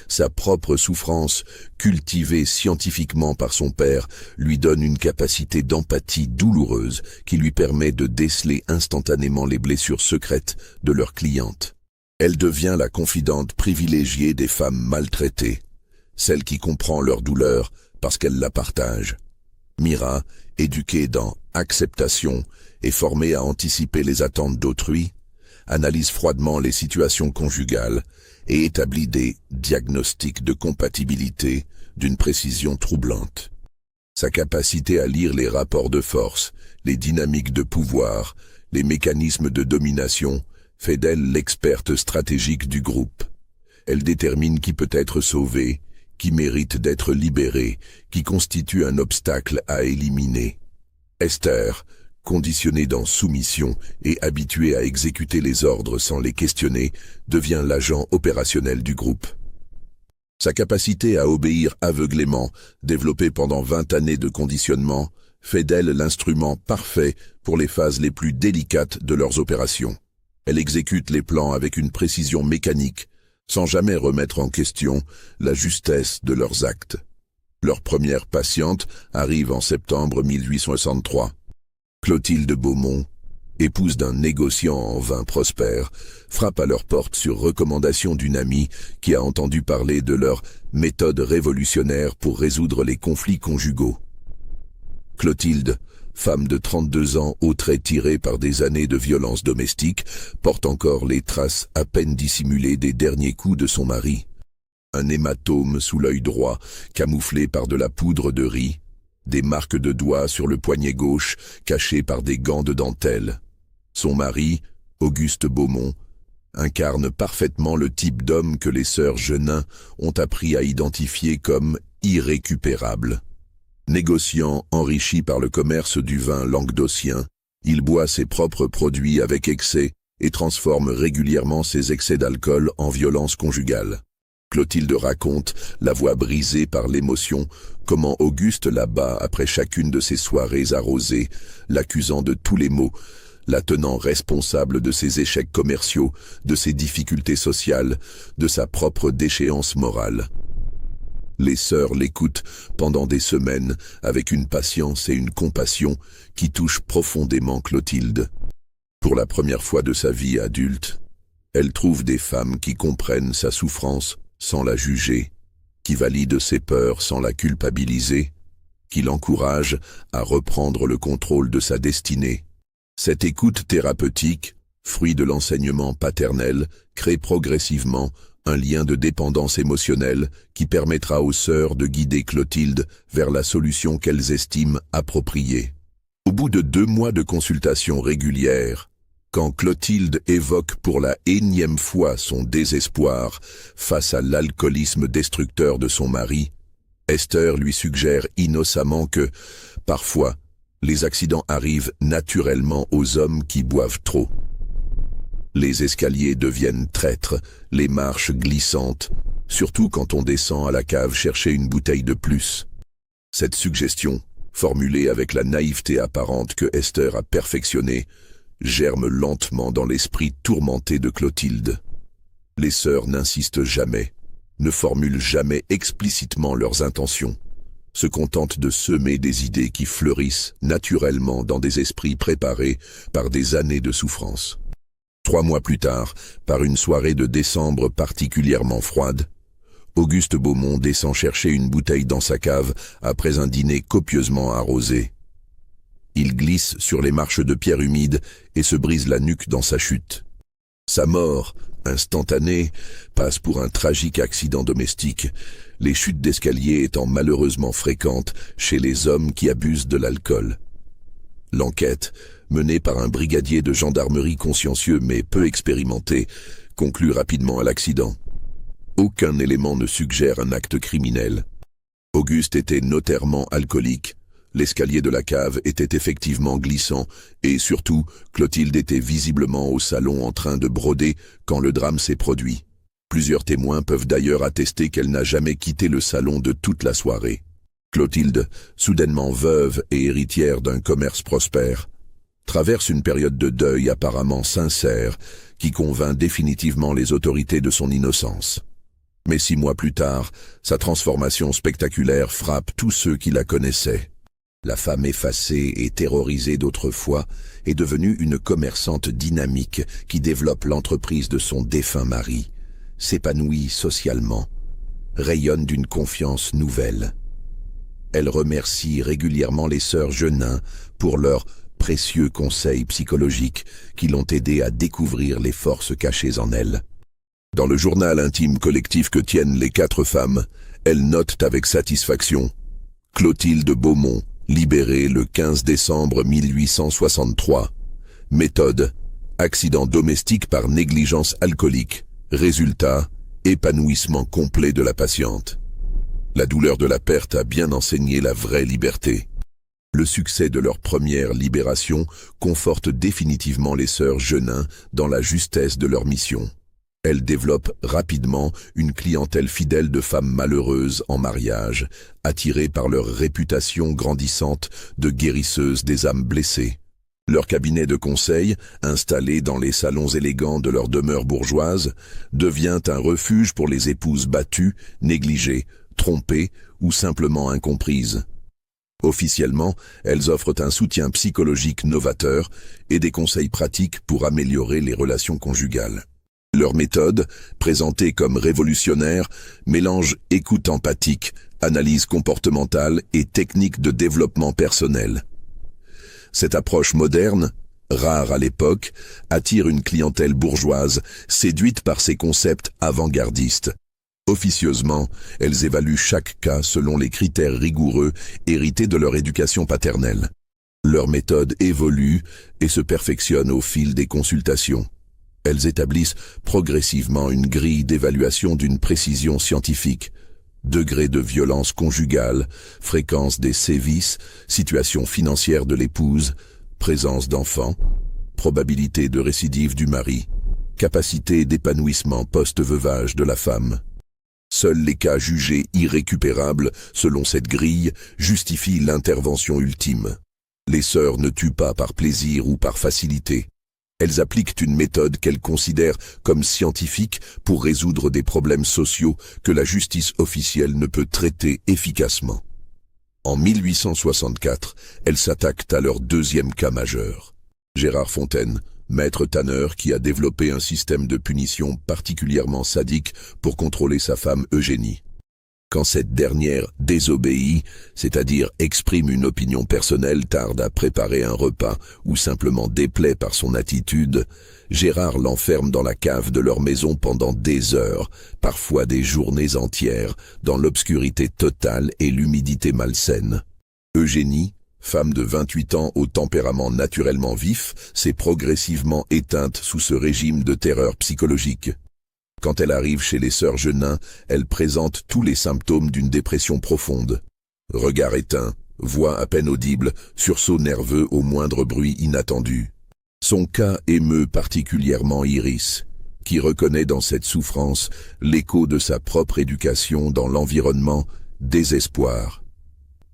Sa propre souffrance, cultivée scientifiquement par son père, lui donne une capacité d'empathie douloureuse qui lui permet de déceler instantanément les blessures secrètes de leurs clientes. Elle devient la confidente privilégiée des femmes maltraitées, celle qui comprend leur douleur, parce qu'elle la partage. Mira, éduquée dans acceptation et formée à anticiper les attentes d'autrui, analyse froidement les situations conjugales et établit des diagnostics de compatibilité d'une précision troublante. Sa capacité à lire les rapports de force, les dynamiques de pouvoir, les mécanismes de domination fait d'elle l'experte stratégique du groupe. Elle détermine qui peut être sauvé, qui mérite d'être libéré, qui constitue un obstacle à éliminer. Esther, conditionnée dans soumission et habituée à exécuter les ordres sans les questionner, devient l'agent opérationnel du groupe. Sa capacité à obéir aveuglément, développée pendant 20 années de conditionnement, fait d'elle l'instrument parfait pour les phases les plus délicates de leurs opérations. Elle exécute les plans avec une précision mécanique, sans jamais remettre en question la justesse de leurs actes. Leur première patiente arrive en septembre 1863. Clotilde Beaumont, épouse d'un négociant en vin prospère, frappe à leur porte sur recommandation d'une amie qui a entendu parler de leur méthode révolutionnaire pour résoudre les conflits conjugaux. Clotilde, femme de 32 ans aux traits tirés par des années de violence domestique, porte encore les traces à peine dissimulées des derniers coups de son mari. Un hématome sous l'œil droit, camouflé par de la poudre de riz, des marques de doigts sur le poignet gauche, cachées par des gants de dentelle. Son mari, Auguste Beaumont, incarne parfaitement le type d'homme que les sœurs Genin ont appris à identifier comme irrécupérable. Négociant enrichi par le commerce du vin languedocien, il boit ses propres produits avec excès et transforme régulièrement ses excès d'alcool en violence conjugale. Clotilde raconte, la voix brisée par l'émotion, comment Auguste la bat après chacune de ses soirées arrosées, l'accusant de tous les maux, la tenant responsable de ses échecs commerciaux, de ses difficultés sociales, de sa propre déchéance morale. Les sœurs l'écoutent pendant des semaines avec une patience et une compassion qui touchent profondément Clotilde. Pour la première fois de sa vie adulte, elle trouve des femmes qui comprennent sa souffrance sans la juger, qui valident ses peurs sans la culpabiliser, qui l'encouragent à reprendre le contrôle de sa destinée. Cette écoute thérapeutique, fruit de l'enseignement paternel, crée progressivement un lien de dépendance émotionnelle qui permettra aux sœurs de guider Clotilde vers la solution qu'elles estiment appropriée. Au bout de 2 mois de consultations régulières, quand Clotilde évoque pour la énième fois son désespoir face à l'alcoolisme destructeur de son mari, Esther lui suggère innocemment que, parfois, les accidents arrivent naturellement aux hommes qui boivent trop. Les escaliers deviennent traîtres, les marches glissantes, surtout quand on descend à la cave chercher une bouteille de plus. Cette suggestion, formulée avec la naïveté apparente que Esther a perfectionnée, germe lentement dans l'esprit tourmenté de Clotilde. Les sœurs n'insistent jamais, ne formulent jamais explicitement leurs intentions, se contentent de semer des idées qui fleurissent naturellement dans des esprits préparés par des années de souffrance. 3 mois plus tard, par une soirée de décembre particulièrement froide, Auguste Beaumont descend chercher une bouteille dans sa cave après un dîner copieusement arrosé. Il glisse sur les marches de pierre humide et se brise la nuque dans sa chute. Sa mort, instantanée, passe pour un tragique accident domestique, les chutes d'escalier étant malheureusement fréquentes chez les hommes qui abusent de l'alcool. L'enquête, menée par un brigadier de gendarmerie consciencieux mais peu expérimenté, conclut rapidement à l'accident. Aucun élément ne suggère un acte criminel. Auguste était notairement alcoolique, l'escalier de la cave était effectivement glissant et surtout, Clotilde était visiblement au salon en train de broder quand le drame s'est produit. Plusieurs témoins peuvent d'ailleurs attester qu'elle n'a jamais quitté le salon de toute la soirée. Clotilde, soudainement veuve et héritière d'un commerce prospère, traverse une période de deuil apparemment sincère qui convainc définitivement les autorités de son innocence. Mais 6 mois plus tard, sa transformation spectaculaire frappe tous ceux qui la connaissaient. La femme effacée et terrorisée d'autrefois est devenue une commerçante dynamique qui développe l'entreprise de son défunt mari, s'épanouit socialement, rayonne d'une confiance nouvelle. Elle remercie régulièrement les sœurs Genin pour leurs précieux conseils psychologiques qui l'ont aidé à découvrir les forces cachées en elle. Dans le journal intime collectif que tiennent les 4 femmes, elles notent avec satisfaction « Clotilde Beaumont, libérée le 15 décembre 1863. Méthode, accident domestique par négligence alcoolique. Résultat, épanouissement complet de la patiente. La douleur de la perte a bien enseigné la vraie liberté. » Le succès de leur première libération conforte définitivement les sœurs Genin dans la justesse de leur mission. Elles développent rapidement une clientèle fidèle de femmes malheureuses en mariage, attirées par leur réputation grandissante de guérisseuses des âmes blessées. Leur cabinet de conseil, installé dans les salons élégants de leur demeure bourgeoise, devient un refuge pour les épouses battues, négligées, trompées ou simplement incomprises. Officiellement, elles offrent un soutien psychologique novateur et des conseils pratiques pour améliorer les relations conjugales. Leur méthode, présentée comme révolutionnaire, mélange écoute empathique, analyse comportementale et techniques de développement personnel. Cette approche moderne, rare à l'époque, attire une clientèle bourgeoise séduite par ces concepts avant-gardistes. Officieusement, elles évaluent chaque cas selon les critères rigoureux hérités de leur éducation paternelle. Leur méthode évolue et se perfectionne au fil des consultations. Elles établissent progressivement une grille d'évaluation d'une précision scientifique. Degré de violence conjugale, fréquence des sévices, situation financière de l'épouse, présence d'enfants, probabilité de récidive du mari, capacité d'épanouissement post-veuvage de la femme. Seuls les cas jugés irrécupérables, selon cette grille, justifient l'intervention ultime. Les sœurs ne tuent pas par plaisir ou par facilité. Elles appliquent une méthode qu'elles considèrent comme scientifique pour résoudre des problèmes sociaux que la justice officielle ne peut traiter efficacement. En 1864, elles s'attaquent à leur deuxième cas majeur. Gérard Fontaine, maître tanneur qui a développé un système de punition particulièrement sadique pour contrôler sa femme Eugénie. Quand cette dernière désobéit, c'est-à-dire exprime une opinion personnelle, tarde à préparer un repas ou simplement déplaît par son attitude, Gérard l'enferme dans la cave de leur maison pendant des heures, parfois des journées entières, dans l'obscurité totale et l'humidité malsaine. Eugénie, femme de 28 ans au tempérament naturellement vif, s'est progressivement éteinte sous ce régime de terreur psychologique. Quand elle arrive chez les sœurs Genin, elle présente tous les symptômes d'une dépression profonde. Regard éteint, voix à peine audible, sursaut nerveux au moindre bruit inattendu. Son cas émeut particulièrement Iris, qui reconnaît dans cette souffrance l'écho de sa propre éducation dans l'environnement désespoir.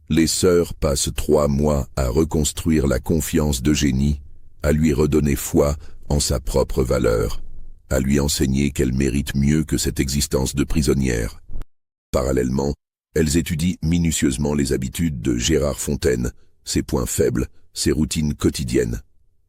Les sœurs passent 3 mois à reconstruire la confiance d'Eugénie, à lui redonner foi en sa propre valeur, à lui enseigner qu'elle mérite mieux que cette existence de prisonnière. Parallèlement, elles étudient minutieusement les habitudes de Gérard Fontaine, ses points faibles, ses routines quotidiennes.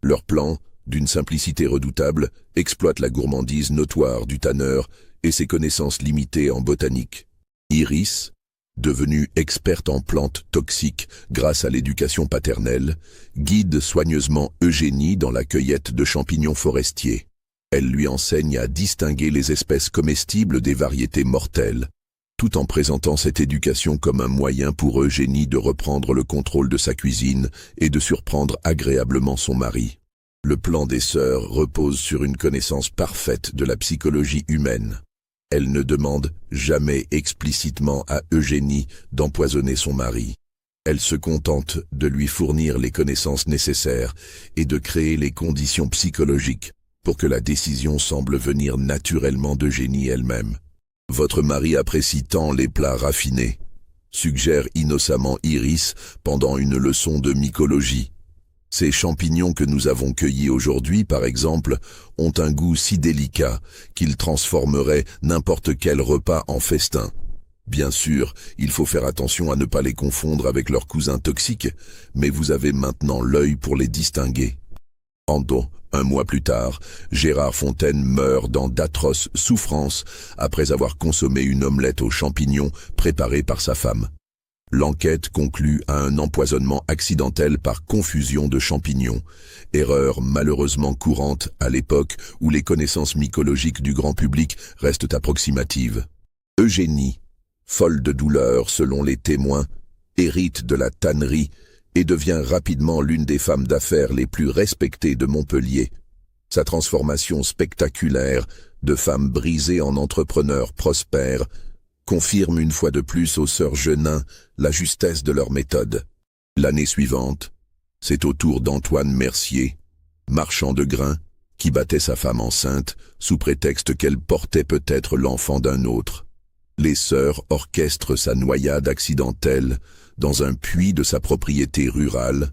Leur plan, d'une simplicité redoutable, exploite la gourmandise notoire du tanneur et ses connaissances limitées en botanique. Iris, devenue experte en plantes toxiques grâce à l'éducation paternelle, guide soigneusement Eugénie dans la cueillette de champignons forestiers. Elle lui enseigne à distinguer les espèces comestibles des variétés mortelles, tout en présentant cette éducation comme un moyen pour Eugénie de reprendre le contrôle de sa cuisine et de surprendre agréablement son mari. Le plan des sœurs repose sur une connaissance parfaite de la psychologie humaine. Elles ne demandent jamais explicitement à Eugénie d'empoisonner son mari. Elles se contentent de lui fournir les connaissances nécessaires et de créer les conditions psychologiques pour que la décision semble venir naturellement d'Eugénie elle-même. Votre mari apprécie tant les plats raffinés, suggère innocemment Iris pendant une leçon de mycologie. Ces champignons que nous avons cueillis aujourd'hui, par exemple, ont un goût si délicat qu'ils transformeraient n'importe quel repas en festin. Bien sûr, il faut faire attention à ne pas les confondre avec leurs cousins toxiques, mais vous avez maintenant l'œil pour les distinguer. Un mois plus tard, Gérard Fontaine meurt dans d'atroces souffrances après avoir consommé une omelette aux champignons préparée par sa femme. L'enquête conclut à un empoisonnement accidentel par confusion de champignons, erreur malheureusement courante à l'époque où les connaissances mycologiques du grand public restent approximatives. Eugénie, folle de douleur selon les témoins, hérite de la tannerie et devient rapidement l'une des femmes d'affaires les plus respectées de Montpellier. Sa transformation spectaculaire de femme brisée en entrepreneur prospère confirme une fois de plus aux sœurs Genin la justesse de leur méthode. L'année suivante, c'est au tour d'Antoine Mercier, marchand de grains, qui battait sa femme enceinte sous prétexte qu'elle portait peut-être l'enfant d'un autre. Les sœurs orchestrent sa noyade accidentelle dans un puits de sa propriété rurale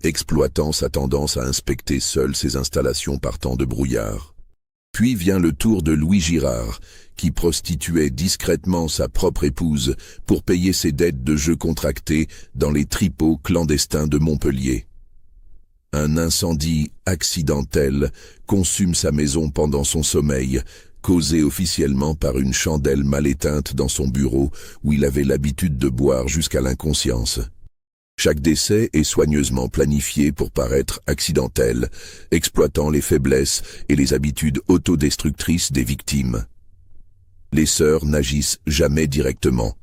exploitant sa tendance à inspecter seul ses installations par temps de brouillard. Puis vient le tour de Louis Girard, qui prostituait discrètement sa propre épouse pour payer ses dettes de jeu contractées dans les tripots clandestins de Montpellier. Un incendie accidentel consume sa maison pendant son sommeil, causé officiellement par une chandelle mal éteinte dans son bureau où il avait l'habitude de boire jusqu'à l'inconscience. Chaque décès est soigneusement planifié pour paraître accidentel, exploitant les faiblesses et les habitudes autodestructrices des victimes. Les sœurs n'agissent jamais directement.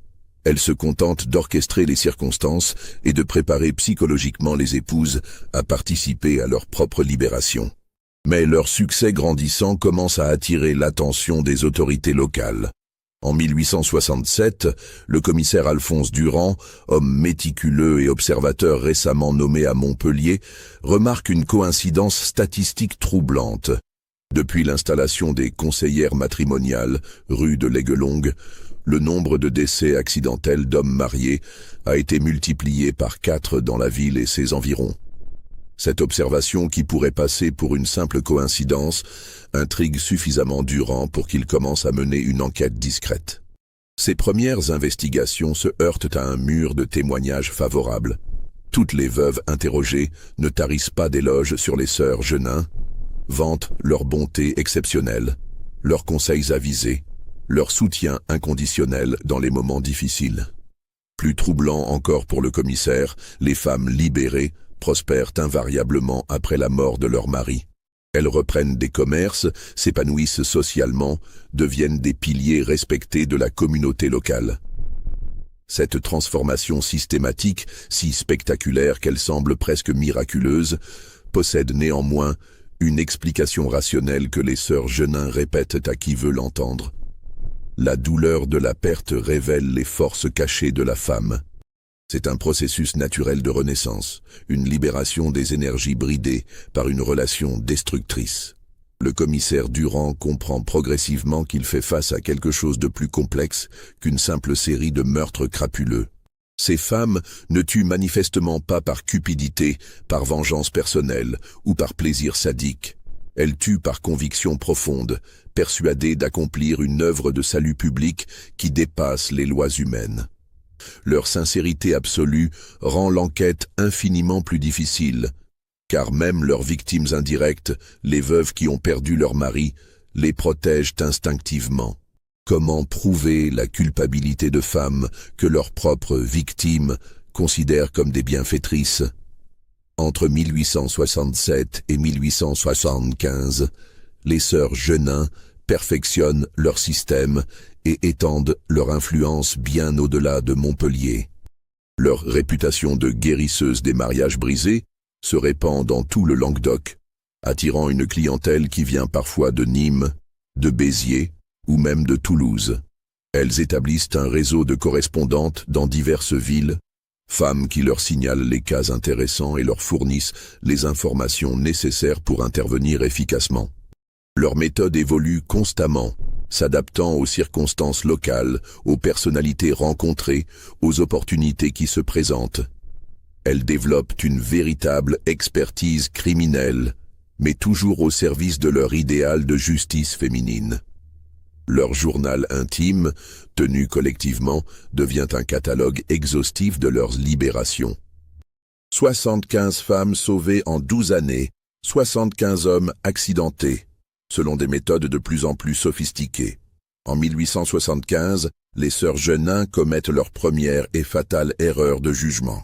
Elles se contentent d'orchestrer les circonstances et de préparer psychologiquement les épouses à participer à leur propre libération. Mais leur succès grandissant commence à attirer l'attention des autorités locales. En 1867, le commissaire Alphonse Durand, homme méticuleux et observateur récemment nommé à Montpellier, remarque une coïncidence statistique troublante. Depuis l'installation des conseillères matrimoniales, rue de l'Aiguelongue, le nombre de décès accidentels d'hommes mariés a été multiplié par 4 dans la ville et ses environs. Cette observation, qui pourrait passer pour une simple coïncidence, intrigue suffisamment Durand pour qu'il commence à mener une enquête discrète. Ses premières investigations se heurtent à un mur de témoignages favorables. Toutes les veuves interrogées ne tarissent pas d'éloges sur les sœurs Genin, vantent leur bonté exceptionnelle, leurs conseils avisés, leur soutien inconditionnel dans les moments difficiles. Plus troublant encore pour le commissaire, les femmes libérées prospèrent invariablement après la mort de leur mari. Elles reprennent des commerces, s'épanouissent socialement, deviennent des piliers respectés de la communauté locale. Cette transformation systématique, si spectaculaire qu'elle semble presque miraculeuse, possède néanmoins une explication rationnelle que les sœurs Genin répètent à qui veut l'entendre. La douleur de la perte révèle les forces cachées de la femme. C'est un processus naturel de renaissance, une libération des énergies bridées par une relation destructrice. Le commissaire Durand comprend progressivement qu'il fait face à quelque chose de plus complexe qu'une simple série de meurtres crapuleux. Ces femmes ne tuent manifestement pas par cupidité, par vengeance personnelle ou par plaisir sadique. Elles tuent par conviction profonde, persuadées d'accomplir une œuvre de salut public qui dépasse les lois humaines. Leur sincérité absolue rend l'enquête infiniment plus difficile, car même leurs victimes indirectes, les veuves qui ont perdu leur mari, les protègent instinctivement. Comment prouver la culpabilité de femmes que leurs propres victimes considèrent comme des bienfaitrices? Entre 1867 et 1875, les sœurs Genin perfectionnent leur système et étendent leur influence bien au-delà de Montpellier. Leur réputation de guérisseuses des mariages brisés se répand dans tout le Languedoc, attirant une clientèle qui vient parfois de Nîmes, de Béziers ou même de Toulouse. Elles établissent un réseau de correspondantes dans diverses villes, femmes qui leur signalent les cas intéressants et leur fournissent les informations nécessaires pour intervenir efficacement. Leur méthode évolue constamment, s'adaptant aux circonstances locales, aux personnalités rencontrées, aux opportunités qui se présentent. Elles développent une véritable expertise criminelle, mais toujours au service de leur idéal de justice féminine. Leur journal intime, tenu collectivement, devient un catalogue exhaustif de leurs libérations. 75 femmes sauvées en 12 années, 75 hommes accidentés, selon des méthodes de plus en plus sophistiquées. En 1875, les sœurs Genin commettent leur première et fatale erreur de jugement.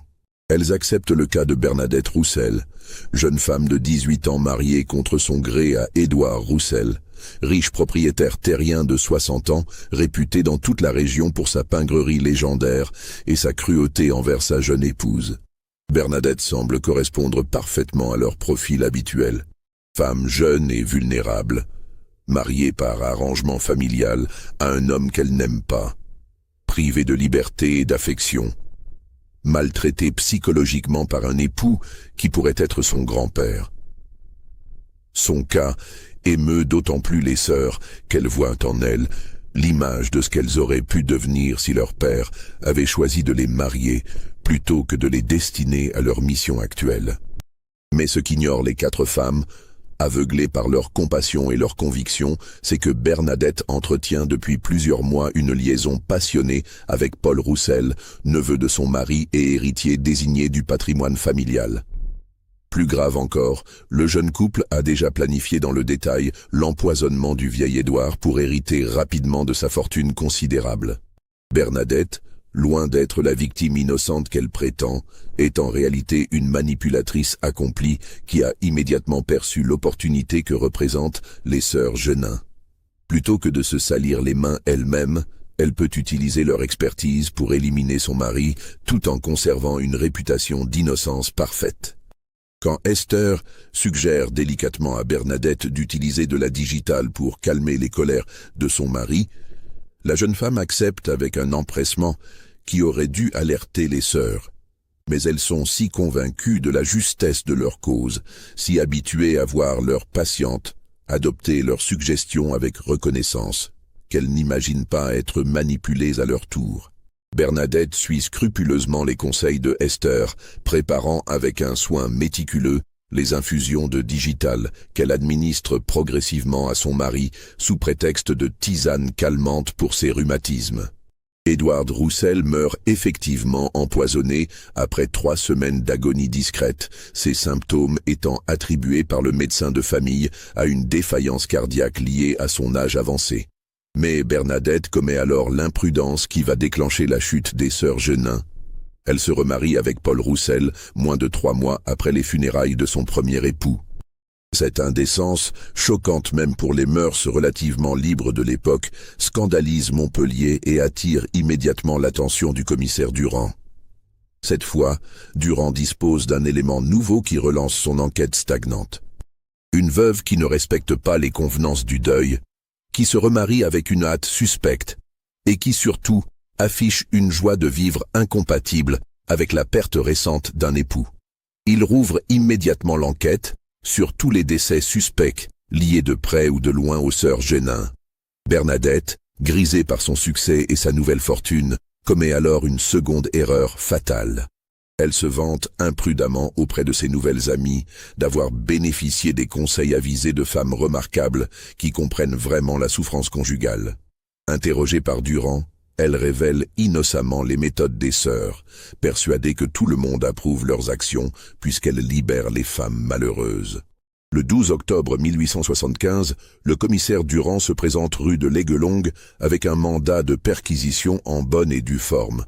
Elles acceptent le cas de Bernadette Roussel, jeune femme de 18 ans mariée contre son gré à Édouard Roussel, riche propriétaire terrien de 60 ans, réputé dans toute la région pour sa pingrerie légendaire et sa cruauté envers sa jeune épouse. Bernadette semble correspondre parfaitement à leur profil habituel. Femme jeune et vulnérable, mariée par arrangement familial à un homme qu'elle n'aime pas, privée de liberté et d'affection, maltraitée psychologiquement par un époux qui pourrait être son grand-père. Son cas émeut d'autant plus les sœurs qu'elles voient en elle l'image de ce qu'elles auraient pu devenir si leur père avait choisi de les marier plutôt que de les destiner à leur mission actuelle. Mais ce qu'ignorent les 4 femmes, aveuglées par leur compassion et leur conviction, c'est que Bernadette entretient depuis plusieurs mois une liaison passionnée avec Paul Roussel, neveu de son mari et héritier désigné du patrimoine familial. Plus grave encore, le jeune couple a déjà planifié dans le détail l'empoisonnement du vieil Édouard pour hériter rapidement de sa fortune considérable. Bernadette, loin d'être la victime innocente qu'elle prétend, est en réalité une manipulatrice accomplie qui a immédiatement perçu l'opportunité que représentent les sœurs Genin. Plutôt que de se salir les mains elle-même, elle peut utiliser leur expertise pour éliminer son mari tout en conservant une réputation d'innocence parfaite. Quand Esther suggère délicatement à Bernadette d'utiliser de la digitale pour calmer les colères de son mari, la jeune femme accepte avec un empressement qui aurait dû alerter les sœurs. Mais elles sont si convaincues de la justesse de leur cause, si habituées à voir leur patiente adopter leurs suggestions avec reconnaissance, qu'elles n'imaginent pas être manipulées à leur tour. Bernadette suit scrupuleusement les conseils de Esther, préparant avec un soin méticuleux les infusions de digital qu'elle administre progressivement à son mari sous prétexte de tisane calmante pour ses rhumatismes. Édouard Roussel meurt effectivement empoisonné après 3 semaines d'agonie discrète, ses symptômes étant attribués par le médecin de famille à une défaillance cardiaque liée à son âge avancé. Mais Bernadette commet alors l'imprudence qui va déclencher la chute des sœurs Genin. Elle se remarie avec Paul Roussel moins de 3 mois après les funérailles de son premier époux. Cette indécence, choquante même pour les mœurs relativement libres de l'époque, scandalise Montpellier et attire immédiatement l'attention du commissaire Durand. Cette fois, Durand dispose d'un élément nouveau qui relance son enquête stagnante. Une veuve qui ne respecte pas les convenances du deuil, qui se remarie avec une hâte suspecte, et qui surtout affiche une joie de vivre incompatible avec la perte récente d'un époux. Il rouvre immédiatement l'enquête sur tous les décès suspects liés de près ou de loin aux sœurs Genin. Bernadette, grisée par son succès et sa nouvelle fortune, commet alors une seconde erreur fatale. Elle se vante imprudemment auprès de ses nouvelles amies d'avoir bénéficié des conseils avisés de femmes remarquables qui comprennent vraiment la souffrance conjugale. Interrogée par Durand, elle révèle innocemment les méthodes des sœurs, persuadée que tout le monde approuve leurs actions puisqu'elles libèrent les femmes malheureuses. Le 12 octobre 1875, le commissaire Durand se présente rue de l'Aiguelongue avec un mandat de perquisition en bonne et due forme.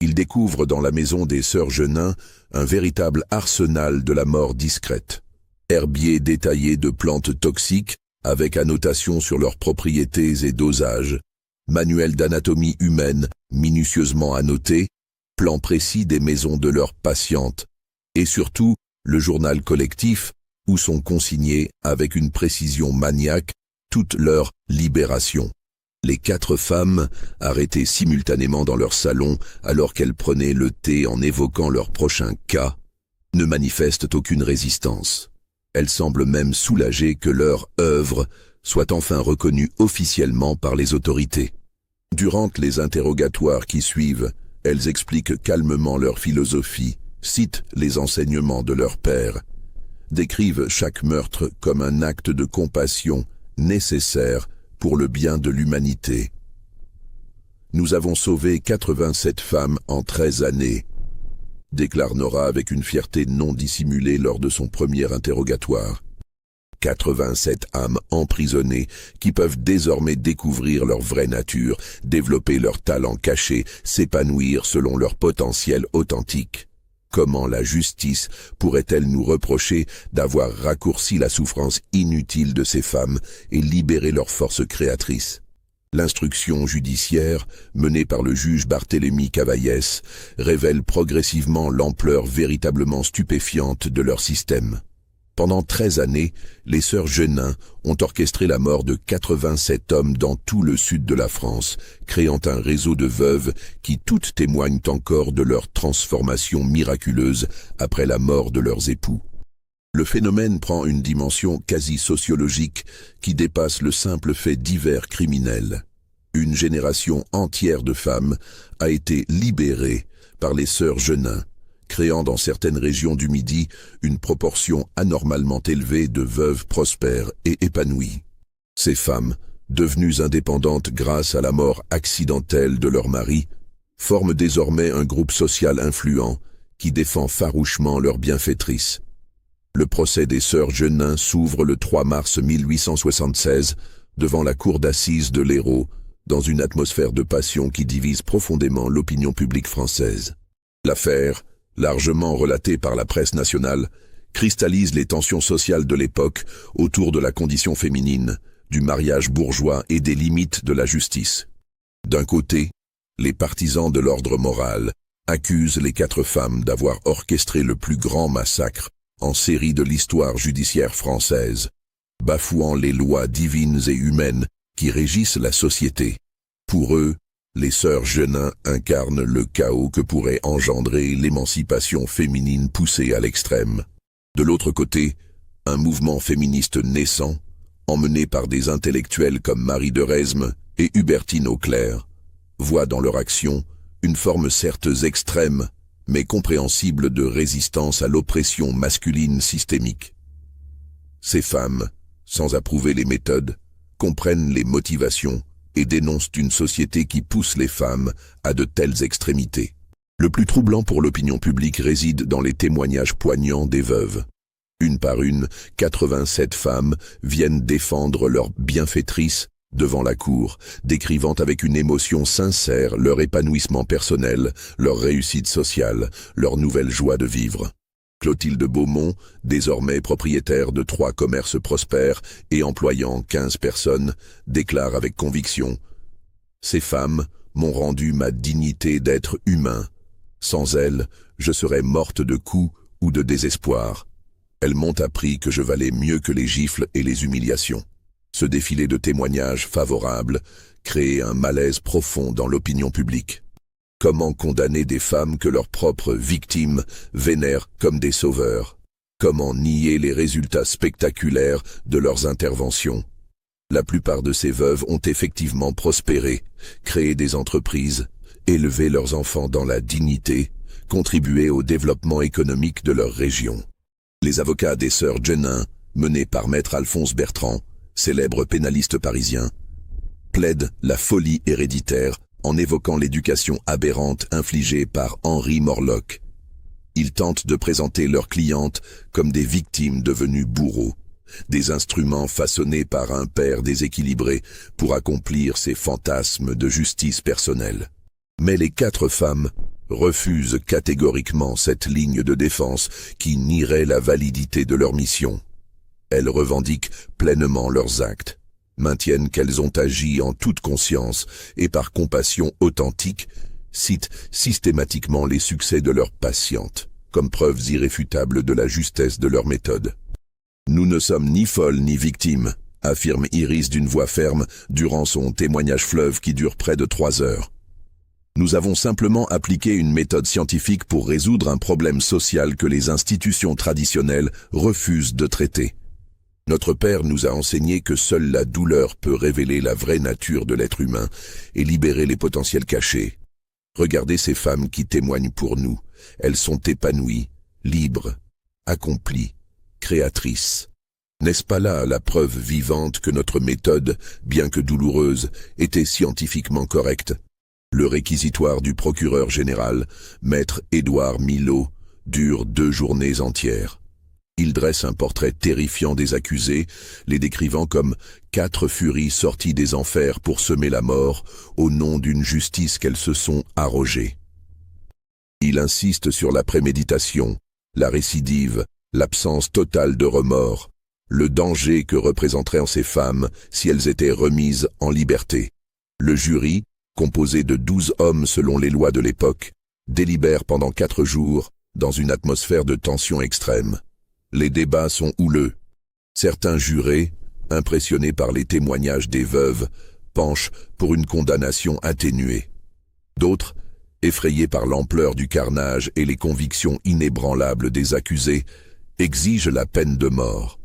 Il découvre dans la maison des sœurs Genin un véritable arsenal de la mort discrète. Herbier détaillé de plantes toxiques avec annotation sur leurs propriétés et dosages, manuel d'anatomie humaine minutieusement annoté, plan précis des maisons de leurs patientes, et surtout le journal collectif où sont consignées avec une précision maniaque toutes leurs libérations. Les 4 femmes, arrêtées simultanément dans leur salon alors qu'elles prenaient le thé en évoquant leur prochain cas, ne manifestent aucune résistance. Elles semblent même soulagées que leur œuvre soit enfin reconnue officiellement par les autorités. Durant les interrogatoires qui suivent, elles expliquent calmement leur philosophie, citent les enseignements de leur père, décrivent chaque meurtre comme un acte de compassion nécessaire pour le bien de l'humanité. Nous avons sauvé 87 femmes en 13 années, déclare Nora avec une fierté non dissimulée lors de son premier interrogatoire. 87 âmes emprisonnées qui peuvent désormais découvrir leur vraie nature, développer leur talent caché, s'épanouir selon leur potentiel authentique. Comment la justice pourrait-elle nous reprocher d'avoir raccourci la souffrance inutile de ces femmes et libéré leur force créatrice? L'instruction judiciaire, menée par le juge Barthélemy Cavaillès, révèle progressivement l'ampleur véritablement stupéfiante de leur système. Pendant 13 années, les sœurs Genin ont orchestré la mort de 87 hommes dans tout le sud de la France, créant un réseau de veuves qui toutes témoignent encore de leur transformation miraculeuse après la mort de leurs époux. Le phénomène prend une dimension quasi sociologique qui dépasse le simple fait divers criminel. Une génération entière de femmes a été libérée par les sœurs Genin, créant dans certaines régions du Midi une proportion anormalement élevée de veuves prospères et épanouies. Ces femmes, devenues indépendantes grâce à la mort accidentelle de leur mari, forment désormais un groupe social influent qui défend farouchement leur bienfaitrice. Le procès des sœurs Genin s'ouvre le 3 mars 1876 devant la cour d'assises de l'Hérault, dans une atmosphère de passion qui divise profondément l'opinion publique française. L'affaire, largement relatée par la presse nationale, cristallise les tensions sociales de l'époque autour de la condition féminine, du mariage bourgeois et des limites de la justice. D'un côté, les partisans de l'ordre moral accusent les 4 femmes d'avoir orchestré le plus grand massacre en série de l'histoire judiciaire française, bafouant les lois divines et humaines qui régissent la société. Pour eux, les sœurs Genin incarnent le chaos que pourrait engendrer l'émancipation féminine poussée à l'extrême. De l'autre côté, un mouvement féministe naissant, emmené par des intellectuels comme Marie de Resmes et Hubertine Auclair, voit dans leur action une forme certes extrême, mais compréhensible de résistance à l'oppression masculine systémique. Ces femmes, sans approuver les méthodes, comprennent les motivations et dénoncent une société qui pousse les femmes à de telles extrémités. Le plus troublant pour l'opinion publique réside dans les témoignages poignants des veuves. Une par une, 87 femmes viennent défendre leur bienfaitrice devant la cour, décrivant avec une émotion sincère leur épanouissement personnel, leur réussite sociale, leur nouvelle joie de vivre. Clotilde Beaumont, désormais propriétaire de 3 commerces prospères et employant 15 personnes, déclare avec conviction « Ces femmes m'ont rendu ma dignité d'être humain. Sans elles, je serais morte de coups ou de désespoir. Elles m'ont appris que je valais mieux que les gifles et les humiliations. » Ce défilé de témoignages favorables crée un malaise profond dans l'opinion publique. Comment condamner des femmes que leurs propres victimes vénèrent comme des sauveurs? Comment nier les résultats spectaculaires de leurs interventions? La plupart de ces veuves ont effectivement prospéré, créé des entreprises, élevé leurs enfants dans la dignité, contribué au développement économique de leur région. Les avocats des sœurs Genin, menés par maître Alphonse Bertrand, célèbre pénaliste parisien, plaident la folie héréditaire en évoquant l'éducation aberrante infligée par Henri Morlock. Ils tentent de présenter leurs clientes comme des victimes devenues bourreaux, des instruments façonnés par un père déséquilibré pour accomplir ses fantasmes de justice personnelle. Mais les 4 femmes refusent catégoriquement cette ligne de défense qui nierait la validité de leur mission. Elles revendiquent pleinement leurs actes, maintiennent qu'elles ont agi en toute conscience et par compassion authentique, citent systématiquement les succès de leurs patientes, comme preuves irréfutables de la justesse de leur méthode. « Nous ne sommes ni folles ni victimes », affirme Iris d'une voix ferme durant son témoignage fleuve qui dure près de 3 heures. « Nous avons simplement appliqué une méthode scientifique pour résoudre un problème social que les institutions traditionnelles refusent de traiter. Notre père nous a enseigné que seule la douleur peut révéler la vraie nature de l'être humain et libérer les potentiels cachés. Regardez ces femmes qui témoignent pour nous. Elles sont épanouies, libres, accomplies, créatrices. N'est-ce pas là la preuve vivante que notre méthode, bien que douloureuse, était scientifiquement correcte? » Le réquisitoire du procureur général, maître Édouard Milot, dure 2 journées entières. Il dresse un portrait terrifiant des accusés, les décrivant comme 4 furies sorties des enfers pour semer la mort au nom d'une justice qu'elles se sont arrogée. Il insiste sur la préméditation, la récidive, l'absence totale de remords, le danger que représenteraient ces femmes si elles étaient remises en liberté. Le jury, composé de 12 hommes selon les lois de l'époque, délibère pendant 4 jours dans une atmosphère de tension extrême. Les débats sont houleux. Certains jurés, impressionnés par les témoignages des veuves, penchent pour une condamnation atténuée. D'autres, effrayés par l'ampleur du carnage et les convictions inébranlables des accusés, exigent la peine de mort.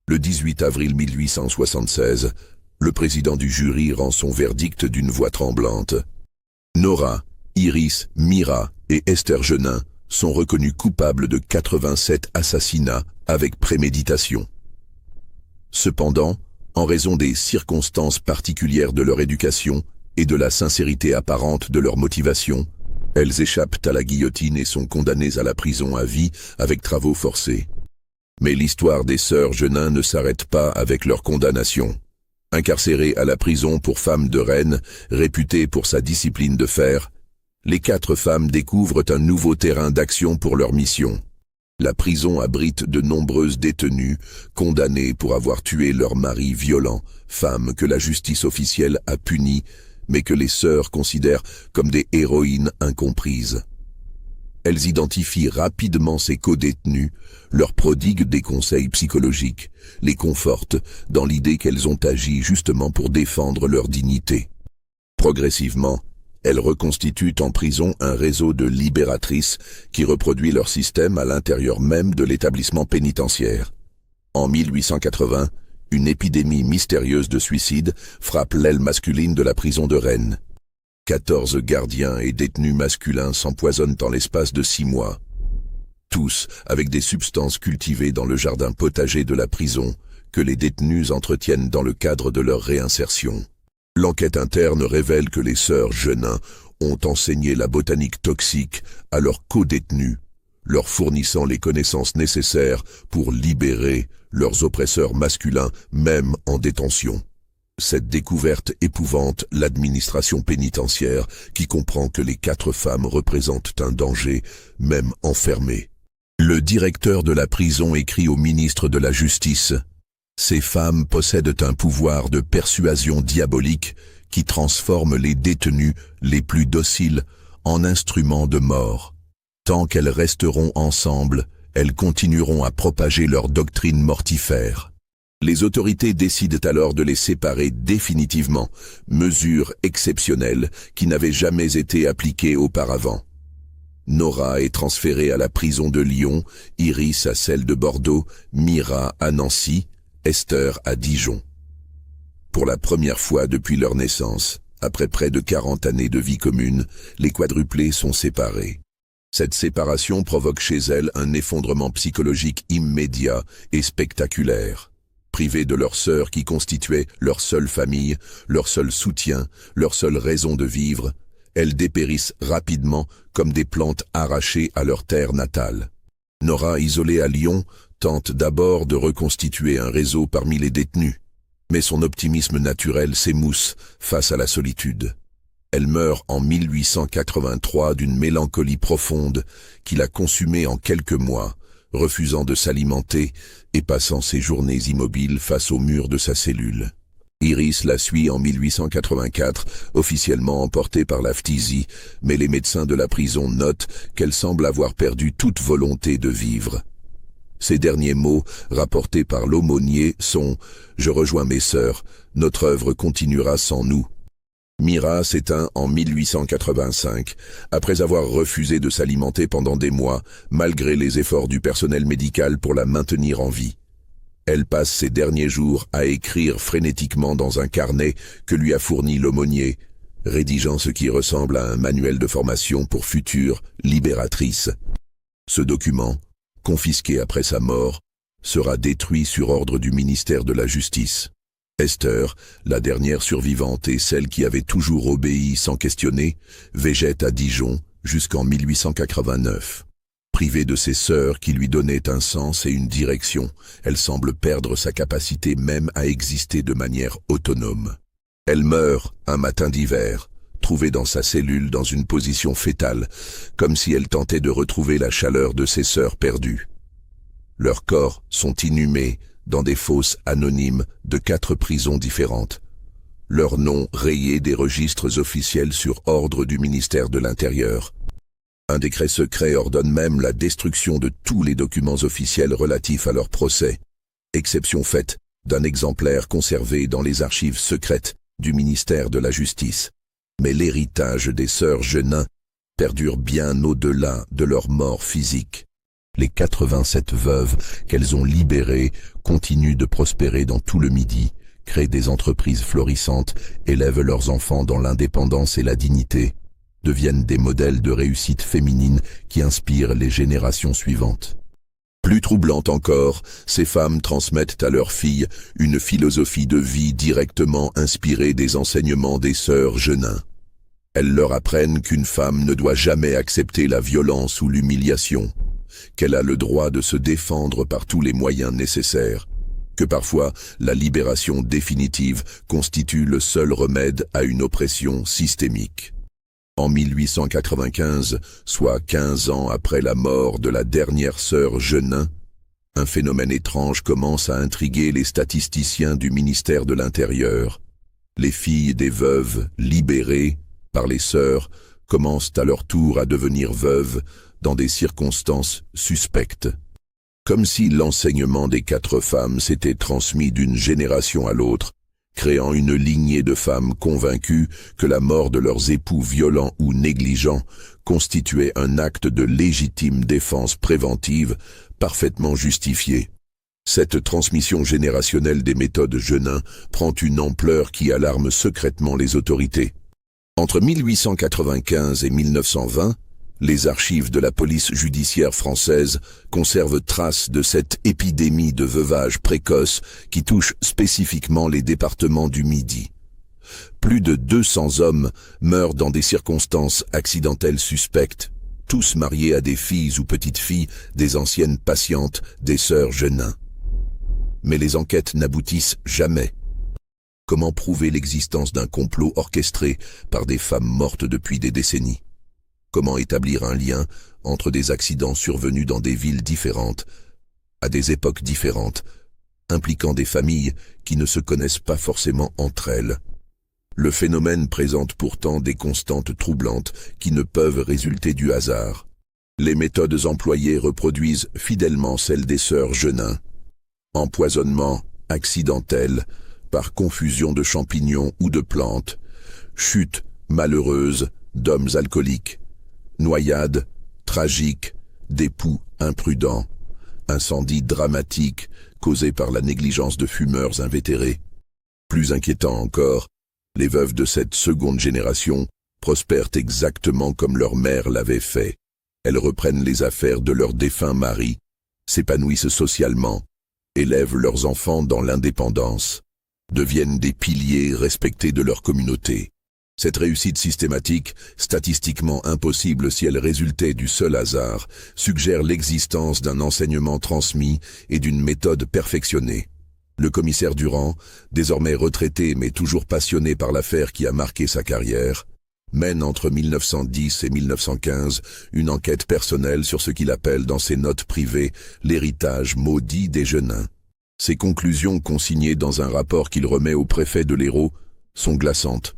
Le 18 avril 1876, le président du jury rend son verdict d'une voix tremblante. Nora, Iris, Mira et Esther Genin sont reconnus coupables de 87 assassinats avec préméditation. Cependant, en raison des circonstances particulières de leur éducation et de la sincérité apparente de leur motivation, elles échappent à la guillotine et sont condamnées à la prison à vie avec travaux forcés. Mais l'histoire des sœurs Genin ne s'arrête pas avec leur condamnation. Incarcérées à la prison pour femmes de Rennes, réputée pour sa discipline de fer, les 4 femmes découvrent un nouveau terrain d'action pour leur mission. La prison abrite de nombreuses détenues, condamnées pour avoir tué leur mari violent, femmes que la justice officielle a punies, mais que les sœurs considèrent comme des héroïnes incomprises. Elles identifient rapidement ces co-détenues, leur prodiguent des conseils psychologiques, les confortent dans l'idée qu'elles ont agi justement pour défendre leur dignité. Progressivement, elles reconstituent en prison un réseau de libératrices qui reproduit leur système à l'intérieur même de l'établissement pénitentiaire. En 1880, une épidémie mystérieuse de suicide frappe l'aile masculine de la prison de Rennes. 14 gardiens et détenus masculins s'empoisonnent en l'espace de 6 mois. Tous avec des substances cultivées dans le jardin potager de la prison que les détenus entretiennent dans le cadre de leur réinsertion. L'enquête interne révèle que les sœurs Genin ont enseigné la botanique toxique à leurs co-détenus, leur fournissant les connaissances nécessaires pour libérer leurs oppresseurs masculins, même en détention. Cette découverte épouvante l'administration pénitentiaire qui comprend que les 4 femmes représentent un danger, même enfermées. Le directeur de la prison écrit au ministre de la Justice « Ces femmes possèdent un pouvoir de persuasion diabolique qui transforme les détenus les plus dociles en instruments de mort. Tant qu'elles resteront ensemble, elles continueront à propager leur doctrine mortifère. » Les autorités décident alors de les séparer définitivement, mesure exceptionnelle qui n'avait jamais été appliquée auparavant. Nora est transférée à la prison de Lyon, Iris à celle de Bordeaux, Mira à Nancy, Esther à Dijon. Pour la première fois depuis leur naissance, après près de 40 années de vie commune, les quadruplés sont séparés. Cette séparation provoque chez elles un effondrement psychologique immédiat et spectaculaire. Privées de leur sœur qui constituait leur seule famille, leur seul soutien, leur seule raison de vivre, elles dépérissent rapidement comme des plantes arrachées à leur terre natale. Nora, isolée à Lyon, tente d'abord de reconstituer un réseau parmi les détenus, mais son optimisme naturel s'émousse face à la solitude. Elle meurt en 1883 d'une mélancolie profonde qui l'a consumée en quelques mois, refusant de s'alimenter et passant ses journées immobiles face au mur de sa cellule. Iris la suit en 1884, officiellement emportée par la phtisie, mais les médecins de la prison notent qu'elle semble avoir perdu toute volonté de vivre. Ces derniers mots, rapportés par l'aumônier, sont « Je rejoins mes sœurs, notre œuvre continuera sans nous ». Mira s'éteint en 1885, après avoir refusé de s'alimenter pendant des mois, malgré les efforts du personnel médical pour la maintenir en vie. Elle passe ses derniers jours à écrire frénétiquement dans un carnet que lui a fourni l'aumônier, rédigeant ce qui ressemble à un manuel de formation pour futures libératrices. Ce document, confisqué après sa mort, sera détruit sur ordre du ministère de la Justice. Esther, la dernière survivante et celle qui avait toujours obéi sans questionner, végète à Dijon jusqu'en 1889. Privée de ses sœurs qui lui donnaient un sens et une direction, elle semble perdre sa capacité même à exister de manière autonome. Elle meurt un matin d'hiver, trouvée dans sa cellule dans une position fétale, comme si elle tentait de retrouver la chaleur de ses sœurs perdues. Leurs corps sont inhumés dans des fosses anonymes de 4 prisons différentes. Leurs noms rayés des registres officiels sur ordre du ministère de l'Intérieur. Un décret secret ordonne même la destruction de tous les documents officiels relatifs à leur procès, exception faite d'un exemplaire conservé dans les archives secrètes du ministère de la Justice. Mais l'héritage des sœurs Genin perdure bien au-delà de leur mort physique. Les 87 veuves qu'elles ont libérées continuent de prospérer dans tout le Midi, créent des entreprises florissantes, élèvent leurs enfants dans l'indépendance et la dignité. deviennent des modèles de réussite féminine qui inspirent les générations suivantes. Plus troublante encore, ces femmes transmettent à leurs filles une philosophie de vie directement inspirée des enseignements des sœurs Genin. Elles leur apprennent qu'une femme ne doit jamais accepter la violence ou l'humiliation, qu'elle a le droit de se défendre par tous les moyens nécessaires, que parfois la libération définitive constitue le seul remède à une oppression systémique. En 1895, soit 15 ans après la mort de la dernière sœur Genin, un phénomène étrange commence à intriguer les statisticiens du ministère de l'Intérieur. Les filles des veuves libérées par les sœurs commencent à leur tour à devenir veuves dans des circonstances suspectes. Comme si l'enseignement des 4 femmes s'était transmis d'une génération à l'autre, créant une lignée de femmes convaincues que la mort de leurs époux violents ou négligents constituait un acte de légitime défense préventive parfaitement justifié. Cette transmission générationnelle des méthodes Genin prend une ampleur qui alarme secrètement les autorités. Entre 1895 et 1920, les archives de la police judiciaire française conservent trace de cette épidémie de veuvage précoce qui touche spécifiquement les départements du Midi. Plus de 200 hommes meurent dans des circonstances accidentelles suspectes, tous mariés à des filles ou petites-filles des anciennes patientes des sœurs Genin. Mais les enquêtes n'aboutissent jamais. Comment prouver l'existence d'un complot orchestré par des femmes mortes depuis des décennies? Comment établir un lien entre des accidents survenus dans des villes différentes, à des époques différentes, impliquant des familles qui ne se connaissent pas forcément entre elles? Le phénomène présente pourtant des constantes troublantes qui ne peuvent résulter du hasard. Les méthodes employées reproduisent fidèlement celles des sœurs Genin. Empoisonnement accidentel par confusion de champignons ou de plantes, chute malheureuse d'hommes alcooliques, noyade tragique d'époux imprudents, incendie dramatique causé par la négligence de fumeurs invétérés. Plus inquiétant encore, les veuves de cette seconde génération prospèrent exactement comme leur mère l'avait fait. Elles reprennent les affaires de leurs défunts maris, s'épanouissent socialement, élèvent leurs enfants dans l'indépendance, deviennent des piliers respectés de leur communauté. Cette réussite systématique, statistiquement impossible si elle résultait du seul hasard, suggère l'existence d'un enseignement transmis et d'une méthode perfectionnée. Le commissaire Durand, désormais retraité mais toujours passionné par l'affaire qui a marqué sa carrière, mène entre 1910 et 1915 une enquête personnelle sur ce qu'il appelle dans ses notes privées l'héritage maudit des Genin. Ses conclusions consignées dans un rapport qu'il remet au préfet de l'Hérault sont glaçantes.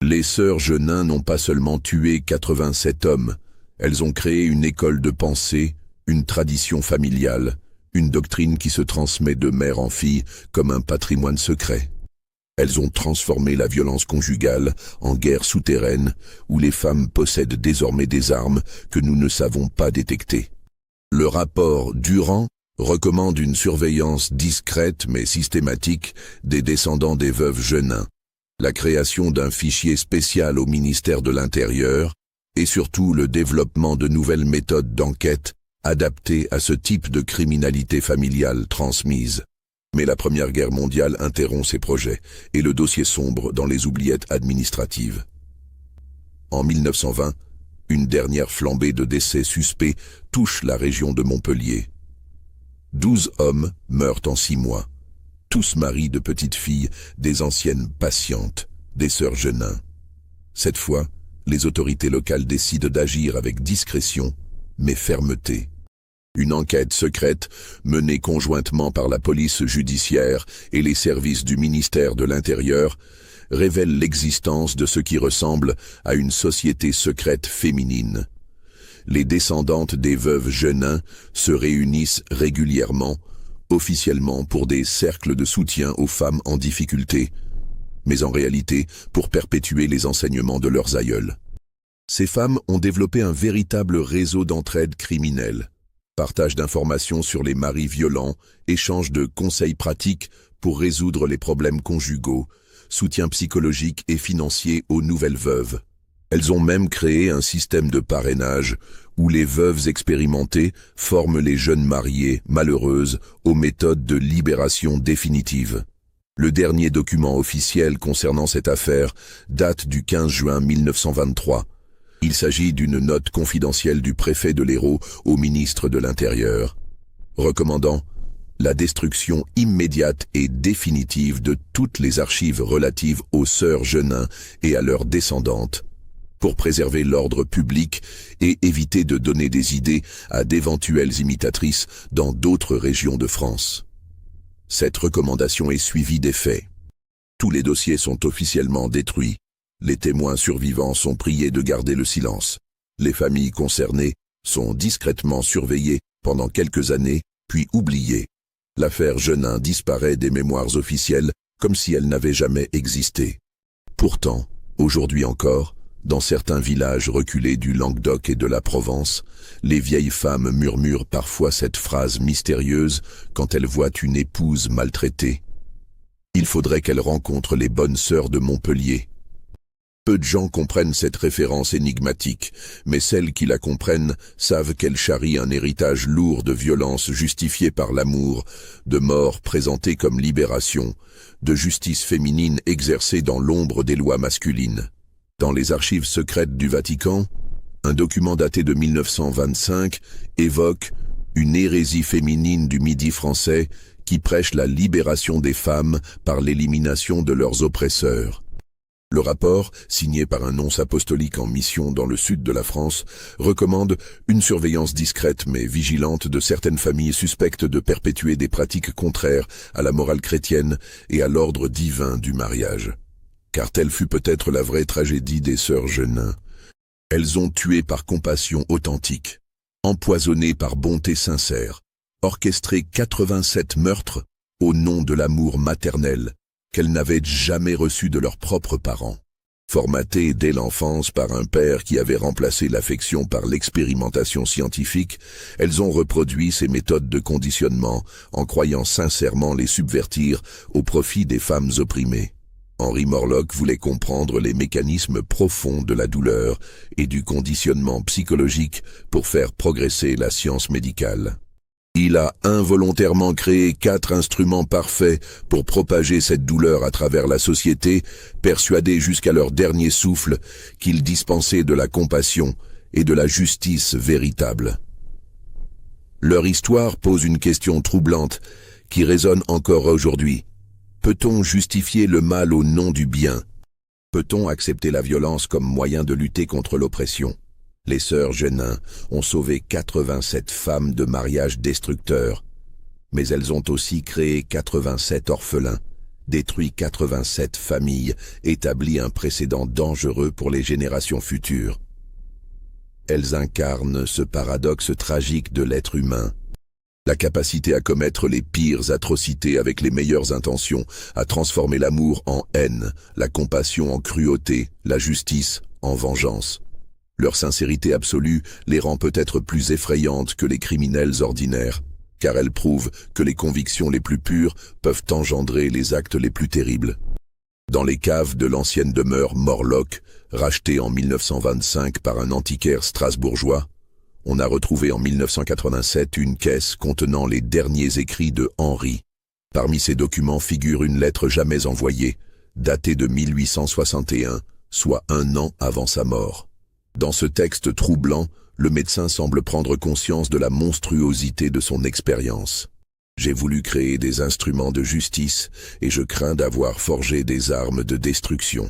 Les sœurs Genin n'ont pas seulement tué 87 hommes, elles ont créé une école de pensée, une tradition familiale, une doctrine qui se transmet de mère en fille comme un patrimoine secret. Elles ont transformé la violence conjugale en guerre souterraine où les femmes possèdent désormais des armes que nous ne savons pas détecter. Le rapport Durand recommande une surveillance discrète mais systématique des descendants des veuves Genin, la création d'un fichier spécial au ministère de l'Intérieur et surtout le développement de nouvelles méthodes d'enquête adaptées à ce type de criminalité familiale transmise. Mais la Première Guerre mondiale interrompt ces projets et le dossier sombre dans les oubliettes administratives. En 1920, une dernière flambée de décès suspects touche la région de Montpellier. 12 hommes meurent en 6 mois, tous maris de petites filles, des anciennes patientes, des sœurs Genin. Cette fois, les autorités locales décident d'agir avec discrétion, mais fermeté. Une enquête secrète, menée conjointement par la police judiciaire et les services du ministère de l'Intérieur, révèle l'existence de ce qui ressemble à une société secrète féminine. Les descendantes des veuves Genin se réunissent régulièrement, officiellement pour des cercles de soutien aux femmes en difficulté, mais en réalité pour perpétuer les enseignements de leurs aïeuls. Ces femmes ont développé un véritable réseau d'entraide criminelle, partage d'informations sur les maris violents, échange de conseils pratiques pour résoudre les problèmes conjugaux, soutien psychologique et financier aux nouvelles veuves. Elles ont même créé un système de parrainage où les veuves expérimentées forment les jeunes mariées malheureuses aux méthodes de libération définitive. Le dernier document officiel concernant cette affaire date du 15 juin 1923. Il s'agit d'une note confidentielle du préfet de l'Hérault au ministre de l'Intérieur, recommandant la destruction immédiate et définitive de toutes les archives relatives aux sœurs Genin et à leurs descendantes, pour préserver l'ordre public et éviter de donner des idées à d'éventuelles imitatrices dans d'autres régions de France. Cette recommandation est suivie des faits. Tous les dossiers sont officiellement détruits. Les témoins survivants sont priés de garder le silence. Les familles concernées sont discrètement surveillées pendant quelques années, puis oubliées. L'affaire Genin disparaît des mémoires officielles comme si elle n'avait jamais existé. Pourtant, aujourd'hui encore, dans certains villages reculés du Languedoc et de la Provence, les vieilles femmes murmurent parfois cette phrase mystérieuse quand elles voient une épouse maltraitée. Il faudrait qu'elle rencontre les bonnes sœurs de Montpellier. Peu de gens comprennent cette référence énigmatique, mais celles qui la comprennent savent qu'elle charrie un héritage lourd de violences justifiées par l'amour, de morts présentées comme libération, de justice féminine exercée dans l'ombre des lois masculines. Dans les archives secrètes du Vatican, un document daté de 1925 évoque une hérésie féminine du Midi français qui prêche la libération des femmes par l'élimination de leurs oppresseurs. Le rapport, signé par un nonce apostolique en mission dans le sud de la France, recommande une surveillance discrète mais vigilante de certaines familles suspectes de perpétuer des pratiques contraires à la morale chrétienne et à l'ordre divin du mariage. Car telle fut peut-être la vraie tragédie des sœurs Genin. Elles ont tué par compassion authentique, empoisonné par bonté sincère, orchestré 87 meurtres au nom de l'amour maternel qu'elles n'avaient jamais reçu de leurs propres parents. Formatées dès l'enfance par un père qui avait remplacé l'affection par l'expérimentation scientifique, elles ont reproduit ces méthodes de conditionnement en croyant sincèrement les subvertir au profit des femmes opprimées. Henri Morlock voulait comprendre les mécanismes profonds de la douleur et du conditionnement psychologique pour faire progresser la science médicale. Il a involontairement créé 4 instruments parfaits pour propager cette douleur à travers la société, persuadés jusqu'à leur dernier souffle qu'ils dispensaient de la compassion et de la justice véritable. Leur histoire pose une question troublante qui résonne encore aujourd'hui. Peut-on justifier le mal au nom du bien? Peut-on accepter la violence comme moyen de lutter contre l'oppression? Les sœurs Genin ont sauvé 87 femmes de mariages destructeurs, mais elles ont aussi créé 87 orphelins, détruit 87 familles, établi un précédent dangereux pour les générations futures. Elles incarnent ce paradoxe tragique de l'être humain. La capacité à commettre les pires atrocités avec les meilleures intentions, à transformer l'amour en haine, la compassion en cruauté, la justice en vengeance. Leur sincérité absolue les rend peut-être plus effrayantes que les criminels ordinaires, car elles prouvent que les convictions les plus pures peuvent engendrer les actes les plus terribles. Dans les caves de l'ancienne demeure Morlock, rachetée en 1925 par un antiquaire strasbourgeois, on a retrouvé en 1987 une caisse contenant les derniers écrits de Henri. Parmi ces documents figure une lettre jamais envoyée, datée de 1861, soit 1 an avant sa mort. Dans ce texte troublant, le médecin semble prendre conscience de la monstruosité de son expérience. J'ai voulu créer des instruments de justice et je crains d'avoir forgé des armes de destruction.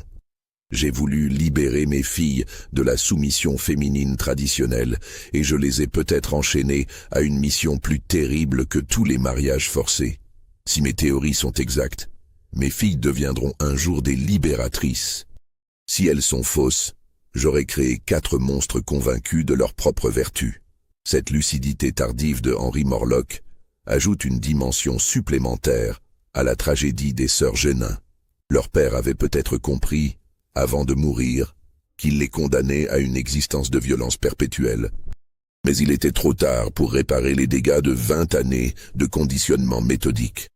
J'ai voulu libérer mes filles de la soumission féminine traditionnelle et je les ai peut-être enchaînées à une mission plus terrible que tous les mariages forcés. Si mes théories sont exactes, mes filles deviendront un jour des libératrices. Si elles sont fausses, j'aurais créé 4 monstres convaincus de leur propre vertu. Cette lucidité tardive de Henri Morlock ajoute une dimension supplémentaire à la tragédie des sœurs Genin. Leur père avait peut-être compris, avant de mourir, qu'il les condamnait à une existence de violence perpétuelle. Mais il était trop tard pour réparer les dégâts de 20 années de conditionnement méthodique.